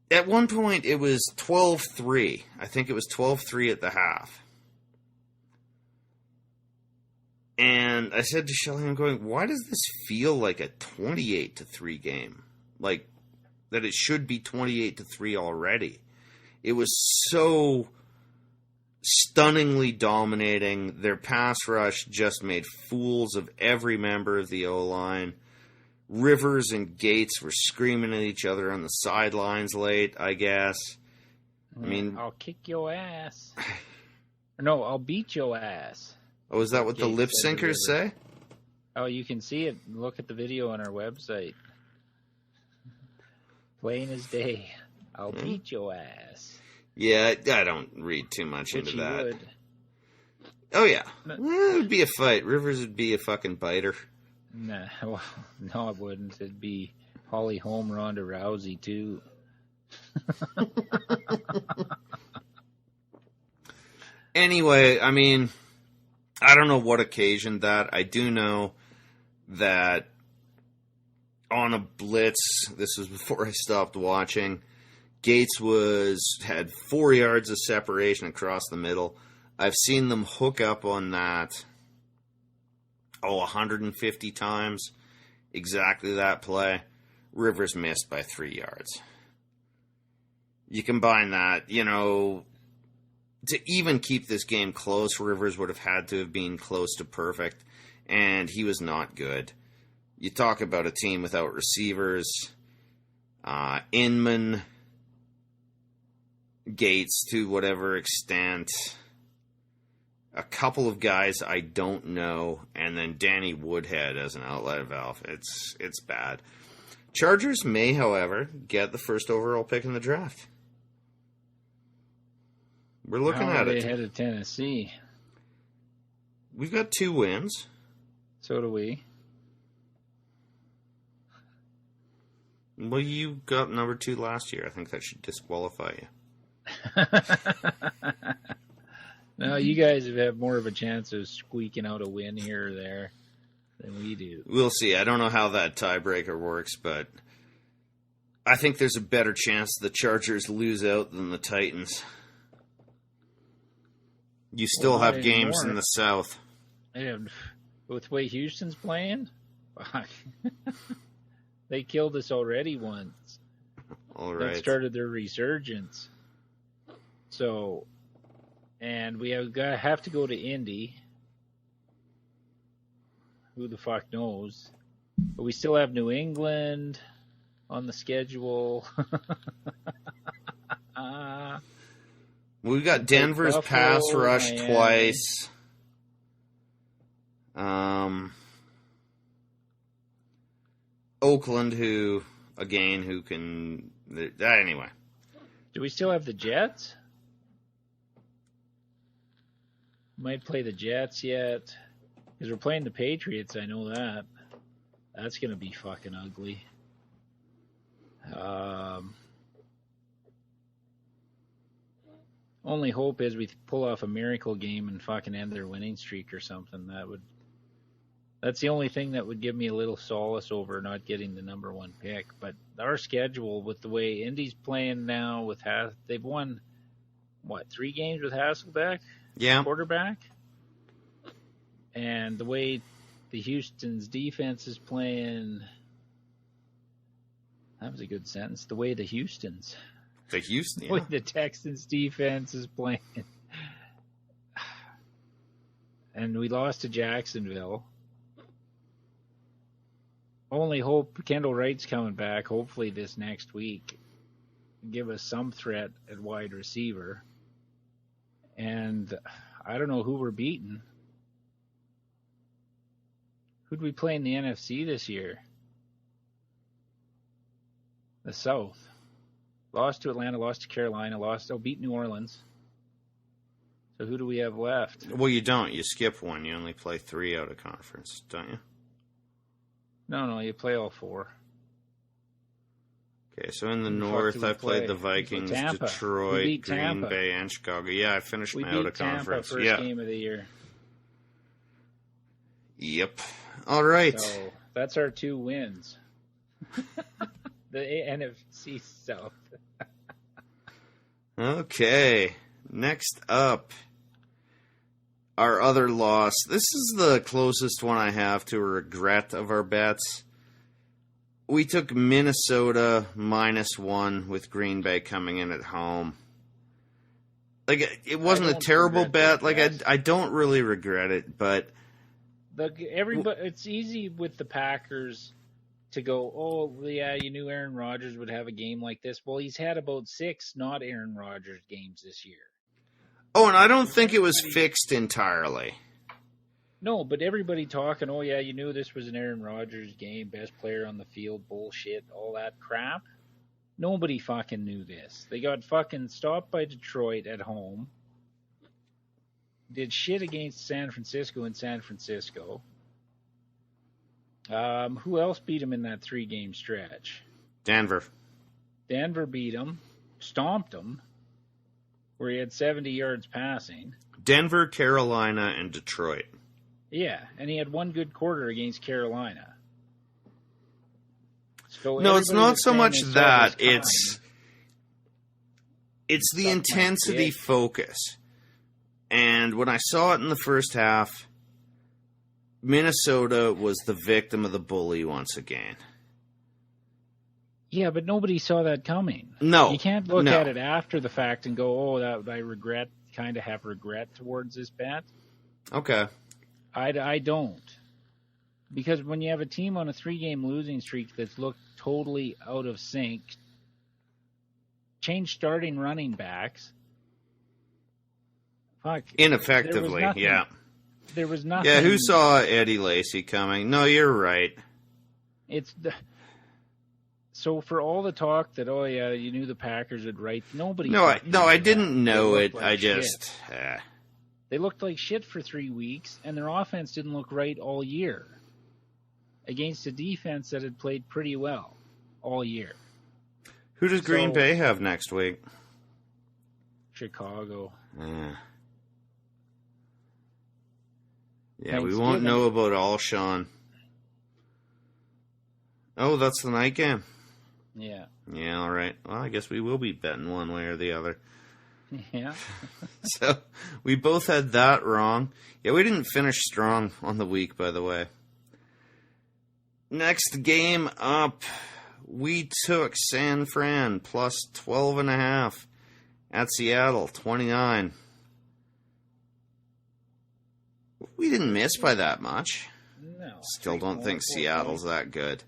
At one point, it was 12-3. I think it was 12-3 at the half. And I said to Shelly, I'm going, why does this feel like a 28-3 game? Like, that it should be 28-3 already. It was so stunningly dominating. Their pass rush just made fools of every member of the O-line. Rivers and Gates were screaming at each other on the sidelines late, I guess. I mean... I'll kick your ass. No, I'll beat your ass. Oh, is that what the lip syncers say? Oh, you can see it. Look at the video on our website. Plain as day. I'll beat your ass. Yeah, I don't read too much Which into that. Would. Oh, yeah. It would be a fight. Rivers would be a fucking biter. Nah, well, no, it wouldn't. It'd be Holly Holm, Ronda Rousey, too. Anyway, I mean, I don't know what occasioned that. I do know that on a blitz, this was before I stopped watching, Gates had 4 yards of separation across the middle. I've seen them hook up on that, 150 times. Exactly that play. Rivers missed by 3 yards. You combine that, to even keep this game close, Rivers would have had to have been close to perfect, and he was not good. You talk about a team without receivers. Inman, Gates to whatever extent, a couple of guys I don't know, and then Danny Woodhead as an outlet valve. It's bad. Chargers may, however, get the first overall pick in the draft. We're looking at it. Ahead of Tennessee. We've got 2 wins. So do we. Well, you got number 2 last year. I think that should disqualify you. No, you guys have more of a chance of squeaking out a win here or there than we do. We'll see. I don't know how that tiebreaker works, but I think there's a better chance the Chargers lose out than the Titans. You still have games in the South. And with the way Houston's playing, fuck. They killed us already once. All right. That started their resurgence. So, and we have to go to Indy. Who the fuck knows? But we still have New England on the schedule. We've got Denver's Buffalo, pass rush Miami. twice. Oakland, who can... Anyway. Do we still have the Jets? Might play the Jets yet. Because we're playing the Patriots, I know that. That's going to be fucking ugly. Only hope is we pull off a miracle game and fucking end their winning streak or something. That's the only thing that would give me a little solace over not getting the number one pick. But our schedule, with the way Indy's playing now, they've won, 3 games with Hasselbeck? Yeah. Quarterback? And the way the Houston's defense is playing, that was a good sentence. The way the Houston's. The Houston, yeah. The way the Texans defense is playing. And we lost to Jacksonville. Only hope Kendall Wright's coming back, hopefully this next week. Give us some threat at wide receiver. And I don't know who we're beating. Who'd we play in the NFC this year? The South. Lost to Atlanta, lost to Carolina, beat New Orleans. So who do we have left? Well, you don't. You skip one. You only play 3 out of conference, don't you? No, you play all 4. Okay, so in the North, I played the Vikings, Detroit, Green Bay, and Chicago. Yeah, I finished my out of conference. We beat Tampa first game of the year. Yep. All right. So that's our 2 wins. The NFC South. Okay. Next up, our other loss. This is the closest one I have to a regret of our bets. We took Minnesota -1 with Green Bay coming in at home. Like, it wasn't a terrible bet. Like, I don't really regret it, but... It's easy with the Packers to go, oh, yeah, you knew Aaron Rodgers would have a game like this. Well, he's had about 6 not Aaron Rodgers games this year. Oh, and I don't think it was fixed entirely. No, but everybody talking, oh, yeah, you knew this was an Aaron Rodgers game, best player on the field, bullshit, all that crap. Nobody fucking knew this. They got fucking stopped by Detroit at home. Did shit against San Francisco in San Francisco. Who else beat him in that 3-game stretch? Denver. Denver beat him, stomped him, where he had 70 yards passing. Denver, Carolina, and Detroit. Yeah, and he had 1 good quarter against Carolina. So no, it's not so much that. It's the intensity focus. And when I saw it in the first half, Minnesota was the victim of the bully once again. Yeah, but nobody saw that coming. No. You can't look at it after the fact and go, oh, that I kind of have regret towards this bet. Okay. I don't. Because when you have a team on a 3-game losing streak that's looked totally out of sync, change starting running backs. Fuck. Ineffectively, yeah. There was nothing. Yeah, who saw Eddie Lacy coming? No, you're right. So for all the talk that, oh yeah, you knew the Packers would write, nobody. No, I didn't know it. I just. They looked like shit for 3 weeks, and their offense didn't look right all year against a defense that had played pretty well all year. Who does Green Bay have next week? Chicago. Yeah, we won't know about Alshon. Oh, that's the night game. Yeah. Yeah, all right. Well, I guess we will be betting one way or the other. Yeah. So we both had that wrong. Yeah, we didn't finish strong on the week, by the way. Next game up, we took San Fran plus 12.5 at Seattle, 29. We didn't miss by that much. No. Still don't think Seattle's that good.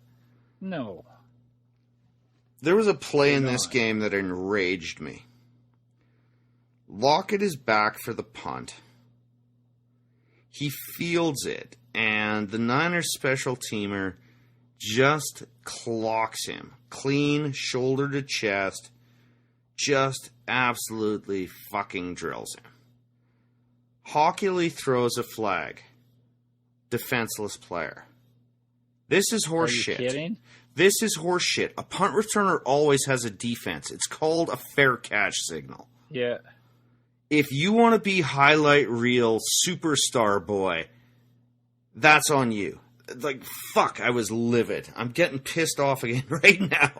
No. There was a play in this game that enraged me. Lockett is back for the punt. He fields it, and the Niners special teamer just clocks him. Clean, shoulder to chest. Just absolutely fucking drills him. Hockley throws a flag. Defenseless player. This is horse shit. Are you kidding? This is horse shit. A punt returner always has a defense. It's called a fair catch signal. Yeah. If you want to be highlight reel superstar boy, that's on you. Like, fuck, I was livid. I'm getting pissed off again right now.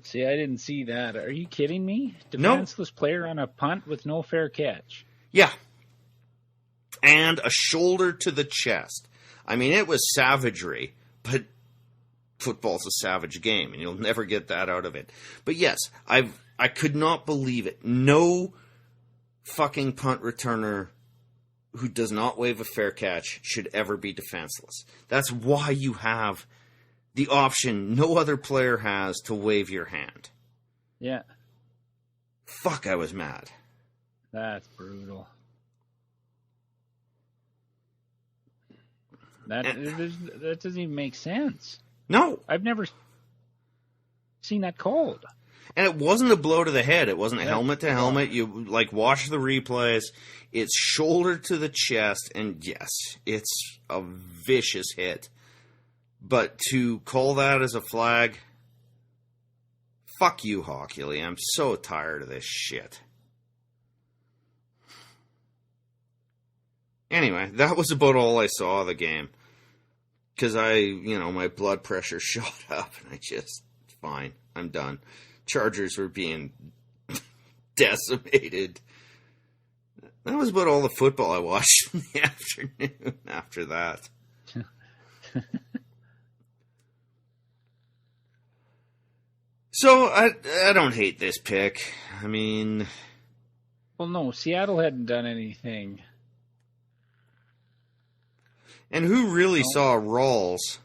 See, I didn't see that. Are you kidding me? No. Defenseless player on a punt with no fair catch. Yeah. And a shoulder to the chest. I mean, it was savagery, but football's a savage game, and you'll never get that out of it. But yes, I could not believe it. No fucking punt returner who does not wave a fair catch should ever be defenseless. That's why you have the option no other player has to wave your hand. Yeah. Fuck, I was mad. That's brutal. That doesn't even make sense. No. I've never seen that called. And it wasn't a blow to the head. It wasn't a helmet to helmet. You, like, watch the replays. It's shoulder to the chest. And, yes, it's a vicious hit. But to call that as a flag, fuck you, Hockley. I'm so tired of this shit. Anyway, that was about all I saw of the game. Because my blood pressure shot up. And fine, I'm done. Chargers were being decimated. That was about all the football I watched in the afternoon after that. So, I don't hate this pick. I mean... Well, no, Seattle hadn't done anything. And who really saw Rawls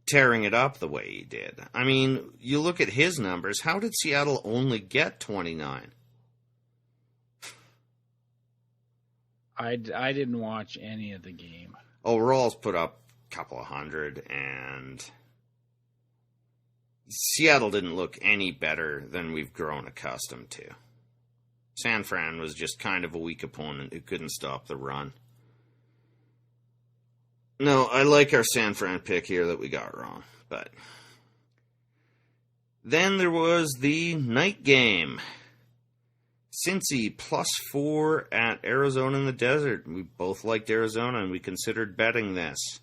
tearing it up the way he did? I mean, you look at his numbers. How did Seattle only get 29? I didn't watch any of the game. Oh, Rawls put up a couple of hundred, and Seattle didn't look any better than we've grown accustomed to. San Fran was just kind of a weak opponent who couldn't stop the run. No, I like our San Fran pick here that we got wrong, but... Then there was the night game. Cincy +4 at Arizona in the desert. We both liked Arizona, and we considered betting this.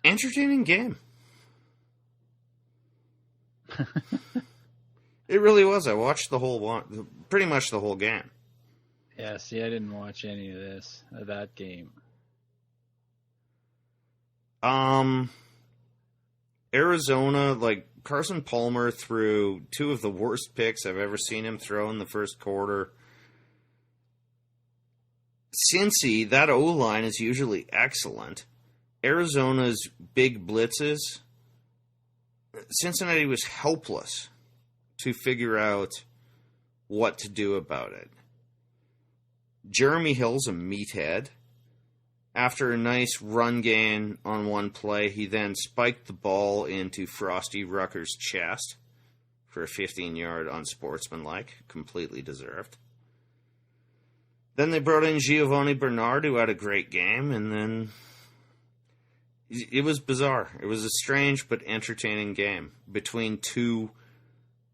Entertaining game. It really was. I watched the whole one, pretty much the whole game. Yeah, see, I didn't watch any of that game. Arizona, like, Carson Palmer threw two of the worst picks I've ever seen him throw in the first quarter. Cincy, that O-line is usually excellent. Arizona's big blitzes, Cincinnati was helpless to figure out what to do about it. Jeremy Hill's a meathead. After a nice run gain on one play, he then spiked the ball into Frosty Rucker's chest for a 15-yard unsportsmanlike, completely deserved. Then they brought in Giovanni Bernard, who had a great game, and then it was bizarre. It was a strange but entertaining game between two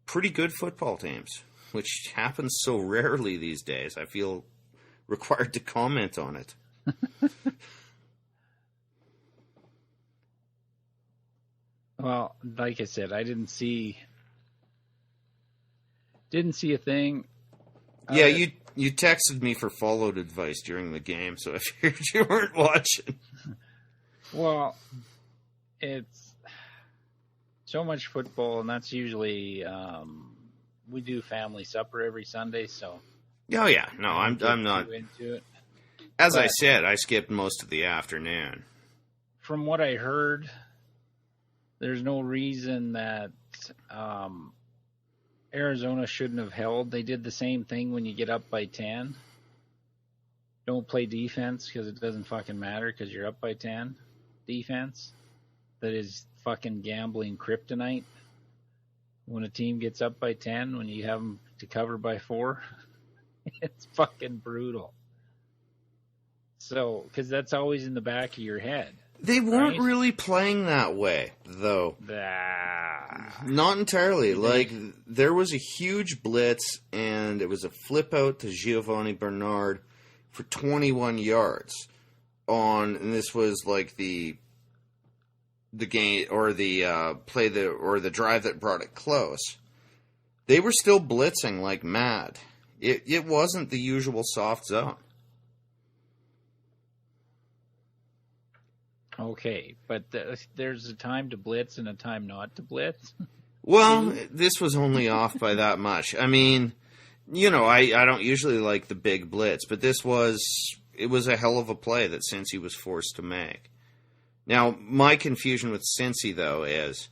pretty good football teams, which happens so rarely these days. I feel required to comment on it. Well, like I said, I didn't see a thing. Yeah, you texted me for followed advice during the game, so I figured you weren't watching. Well, it's so much football, and that's usually we do family supper every Sunday, so. Oh yeah, no, I'm not into it. As I said, I skipped most of the afternoon. From what I heard, there's no reason that Arizona shouldn't have held. They did the same thing when you get up by 10. Don't play defense because it doesn't fucking matter because you're up by 10. Defense. That is fucking gambling kryptonite. When a team gets up by 10, when you have them to cover by 4, it's fucking brutal. So, because that's always in the back of your head. They weren't really playing that way, though. Not entirely. Like, there was a huge blitz, and it was a flip out to Giovanni Bernard for 21 yards and this was like the game or the the drive that brought it close. They were still blitzing like mad. It wasn't the usual soft zone. Okay, but there's a time to blitz and a time not to blitz. Well, this was only off by that much. I mean, I don't usually like the big blitz, but it was a hell of a play that Cincy was forced to make. Now, my confusion with Cincy, though, is,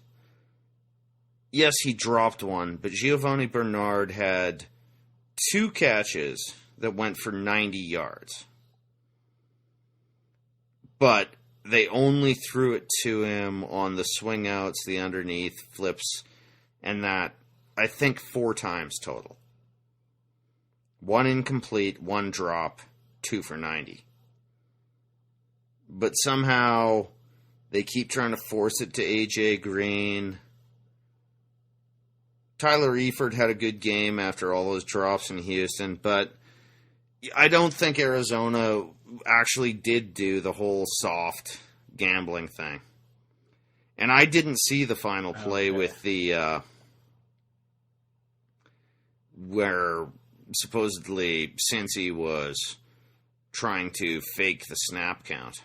yes, he dropped one, but Giovanni Bernard had 2 catches that went for 90 yards. But they only threw it to him on the swing outs, the underneath flips, and that, I think, 4 times total. 1 incomplete, 1 drop, 2 for 90. But somehow they keep trying to force it to A.J. Green. Tyler Eifert had a good game after all those drops in Houston, but I don't think Arizona actually did do the whole soft gambling thing. And I didn't see the final play with the where supposedly Cincy was trying to fake the snap count.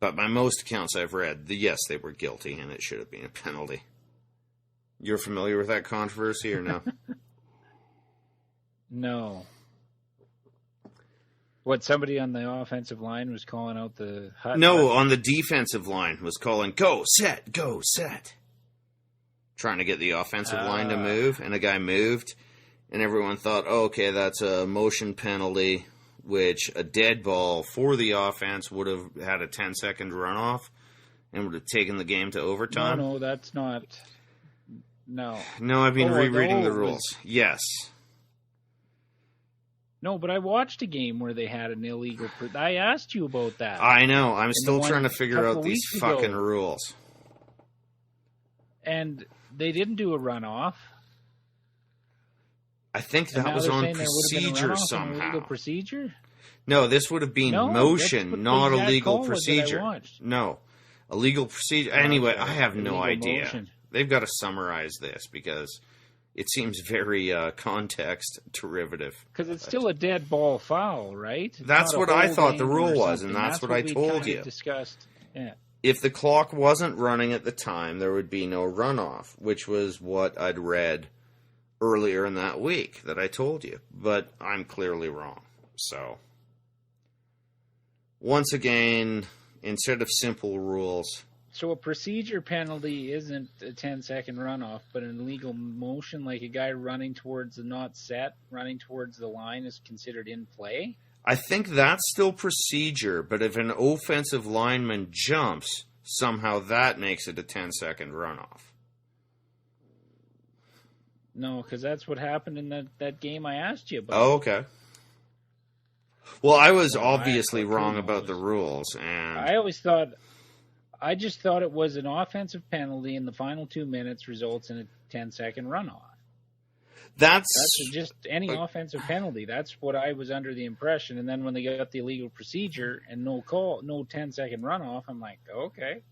But by most accounts I've read, yes, they were guilty and it should have been a penalty. You're familiar with that controversy or no? No. What, somebody on the offensive line was calling out the hut? No, on the defensive line was calling, go, set. Trying to get the offensive line to move, and a guy moved, and everyone thought, okay, that's a motion penalty, which a dead ball for the offense would have had a 10-second runoff and would have taken the game to overtime. No, that's not. No. No, I've been rereading the rules. Yes. No, but I watched a game where they had an illegal... I asked you about that. I know. I'm still trying to figure out these fucking rules. And they didn't do a runoff. I think that was on procedure somehow. Illegal procedure? No, this would have been motion, not a legal procedure. No, a legal procedure. Anyway, I have no idea. Motion. They've got to summarize this because it seems very context derivative. Because it's still a dead ball foul, right? That's what I thought the rule was, and that's what I told you. Discussed. Yeah. If the clock wasn't running at the time, there would be no runoff, which was what I'd read earlier in that week that I told you. But I'm clearly wrong. So, once again, instead of simple rules... So a procedure penalty isn't a 10-second runoff, but an illegal motion, like a guy running towards the not set, running towards the line, is considered in play? I think that's still procedure, but if an offensive lineman jumps, somehow that makes it a 10-second runoff. No, because that's what happened in that game I asked you about. Oh, okay. Well, I was obviously wrong about the rules, and I just thought it was an offensive penalty, and the final 2 minutes results in a 10-second runoff. That's just any offensive penalty. That's what I was under the impression. And then when they got the illegal procedure and no 10-second runoff, I'm like, okay.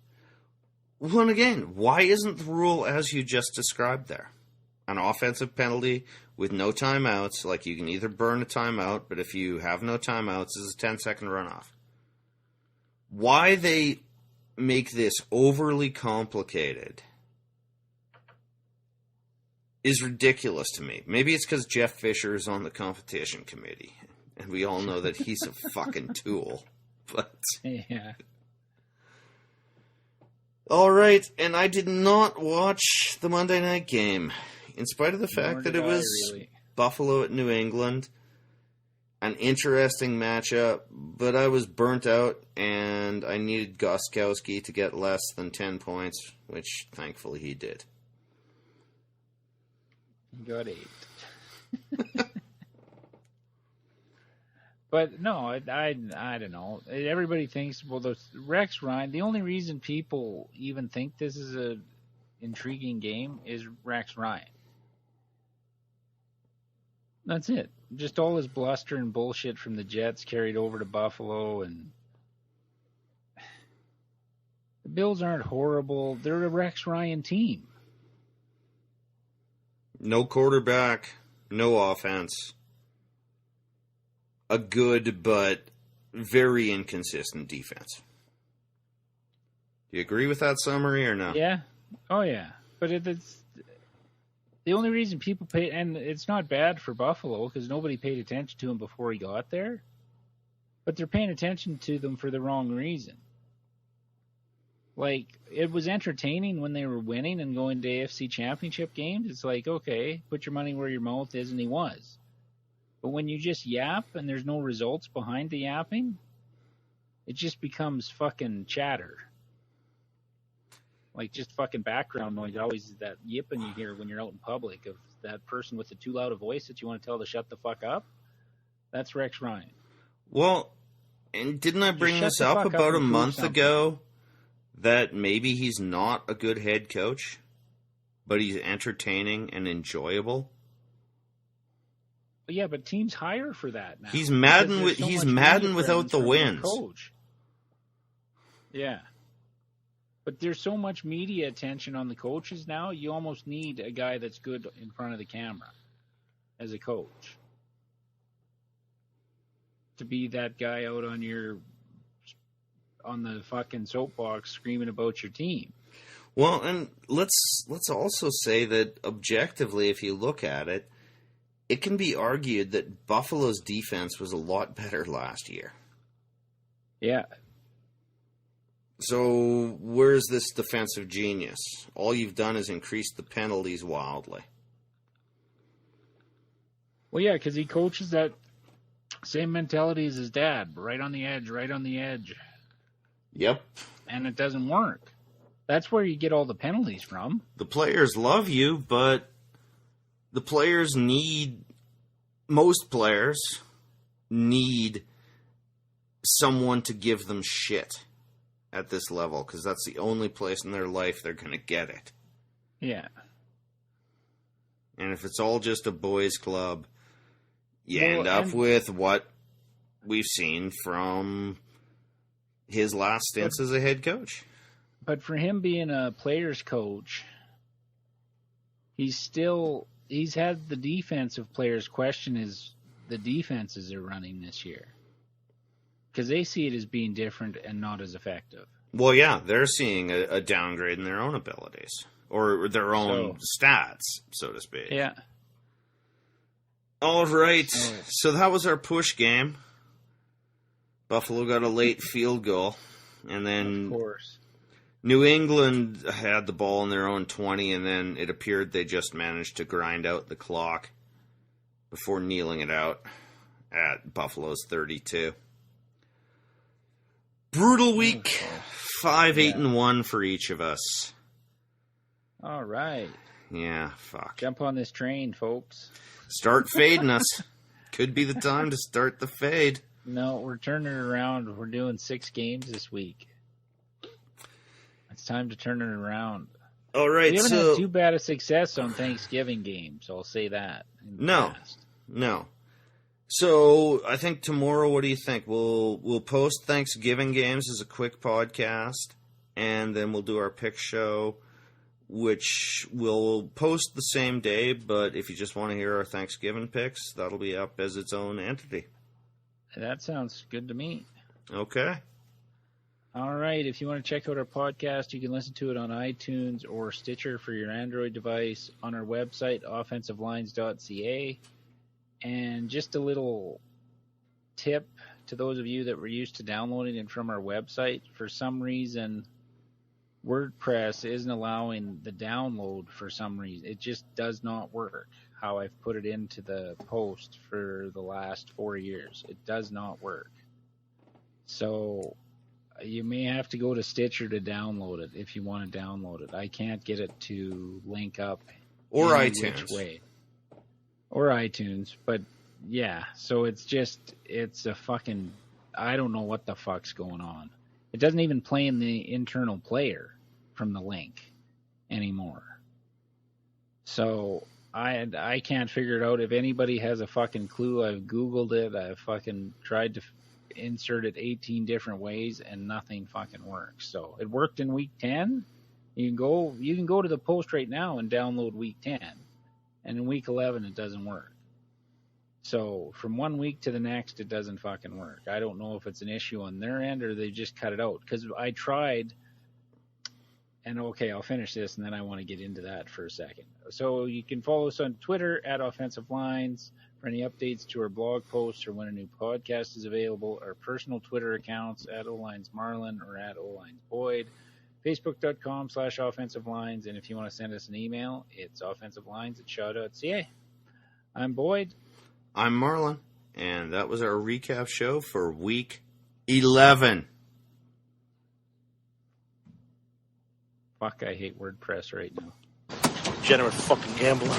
Well, and again, why isn't the rule as you just described there? An offensive penalty with no timeouts, like you can either burn a timeout, but if you have no timeouts, it's a 10-second runoff. Why they make this overly complicated is ridiculous to me. Maybe it's because Jeff Fisher is on the competition committee, and we all know that he's a fucking tool. But Yeah. all right, and I did not watch the Monday night game, in spite of the fact Nor that did it I, was really. Buffalo at New England. An interesting matchup, but I was burnt out, and I needed Gostkowski to get less than 10 points, which thankfully he did. You got 8. But no, I don't know. Everybody thinks, well, the Rex Ryan, the only reason people even think this is a intriguing game is Rex Ryan. That's it. Just all his bluster and bullshit from the Jets carried over to Buffalo, and the Bills aren't horrible. They're a Rex Ryan team. No quarterback, no offense. A good but very inconsistent defense. Do you agree with that summary or no? Yeah. Oh, yeah. But it's the only reason people pay, and it's not bad for Buffalo because nobody paid attention to him before he got there, but they're paying attention to them for the wrong reason. Like, it was entertaining when they were winning and going to AFC Championship games. It's like, okay, put your money where your mouth is, and he was. But when you just yap and there's no results behind the yapping, it just becomes fucking chatter. Like, just fucking background noise. Always that yipping you hear when you're out in public of that person with the too loud a voice that you want to tell to shut the fuck up. That's Rex Ryan. Well, and didn't I bring this up about a month ago that maybe he's not a good head coach, but he's entertaining and enjoyable? Yeah, but teams hire for that now. He's Madden without the wins. Coach. Yeah. But there's so much media attention on the coaches now, you almost need a guy that's good in front of the camera as a coach. To be that guy out on the fucking soapbox screaming about your team. Well, and let's also say that objectively, if you look at it, it can be argued that Buffalo's defense was a lot better last year. Yeah. So where's this defensive genius? All you've done is increase the penalties wildly. Well, yeah, because he coaches that same mentality as his dad. Right on the edge, right on the edge. Yep. And it doesn't work. That's where you get all the penalties from. The players love you, but most players need someone to give them shit at this level, because that's the only place in their life they're going to get it. Yeah. And if it's all just a boys' club, you end up with what we've seen from his last stints as a head coach. But for him being a player's coach, he's had the defensive players question the defenses they're running this year. Because they see it as being different and not as effective. Well, yeah, they're seeing a downgrade in their own abilities. Or their own stats, so to speak. Yeah. All right. So that was our push game. Buffalo got a late field goal. And then of course, New England had the ball in their own 20, and then it appeared they just managed to grind out the clock before kneeling it out at Buffalo's 32. Brutal week. 5-8-1 for each of us. All right. Yeah, fuck. Jump on this train, folks. Start fading us. Could be the time to start the fade. No, we're turning it around. We're doing 6 games this week. It's time to turn it around. All right, we haven't had too bad a success on Thanksgiving games. I'll say that. No. So I think tomorrow, what do you think? We'll post Thanksgiving games as a quick podcast, and then we'll do our pick show, which we'll post the same day. But if you just want to hear our Thanksgiving picks, that'll be up as its own entity. That sounds good to me. Okay. All right. If you want to check out our podcast, you can listen to it on iTunes or Stitcher for your Android device, on our website, offensivelines.ca. And just a little tip to those of you that were used to downloading it from our website. For some reason, WordPress isn't allowing the download for some reason. It just does not work how I've put it into the post for the last 4 years. It does not work. So you may have to go to Stitcher to download it if you want to download it. I can't get it to link up Or any iTunes. which way. Or iTunes. But yeah, so it's a fucking, I don't know what the fuck's going on. It doesn't even play in the internal player from the link anymore. So I can't figure it out. If anybody has a fucking clue, I've Googled it. I've fucking tried to insert it 18 different ways and nothing fucking works. So it worked in week 10. You can go to the post right now and download week 10. And in week 11 it doesn't work. So from 1 week to the next it doesn't fucking work. I don't know if it's an issue on their end or they just cut it out, because I tried. And okay, I'll finish this, and then I want to get into that for a second. So you can follow us on Twitter at Offensive Lines for any updates to our blog posts or when a new podcast is available. Our personal Twitter accounts at O-Lines Marlon or at O-Lines Boyd. Facebook.com/Offensive Lines. And if you want to send us an email, it's offensivelines@shaw.ca. I'm Boyd. I'm Marlon, and that was our recap show for week 11. Fuck, I hate WordPress right now. Degenerate fucking gambler.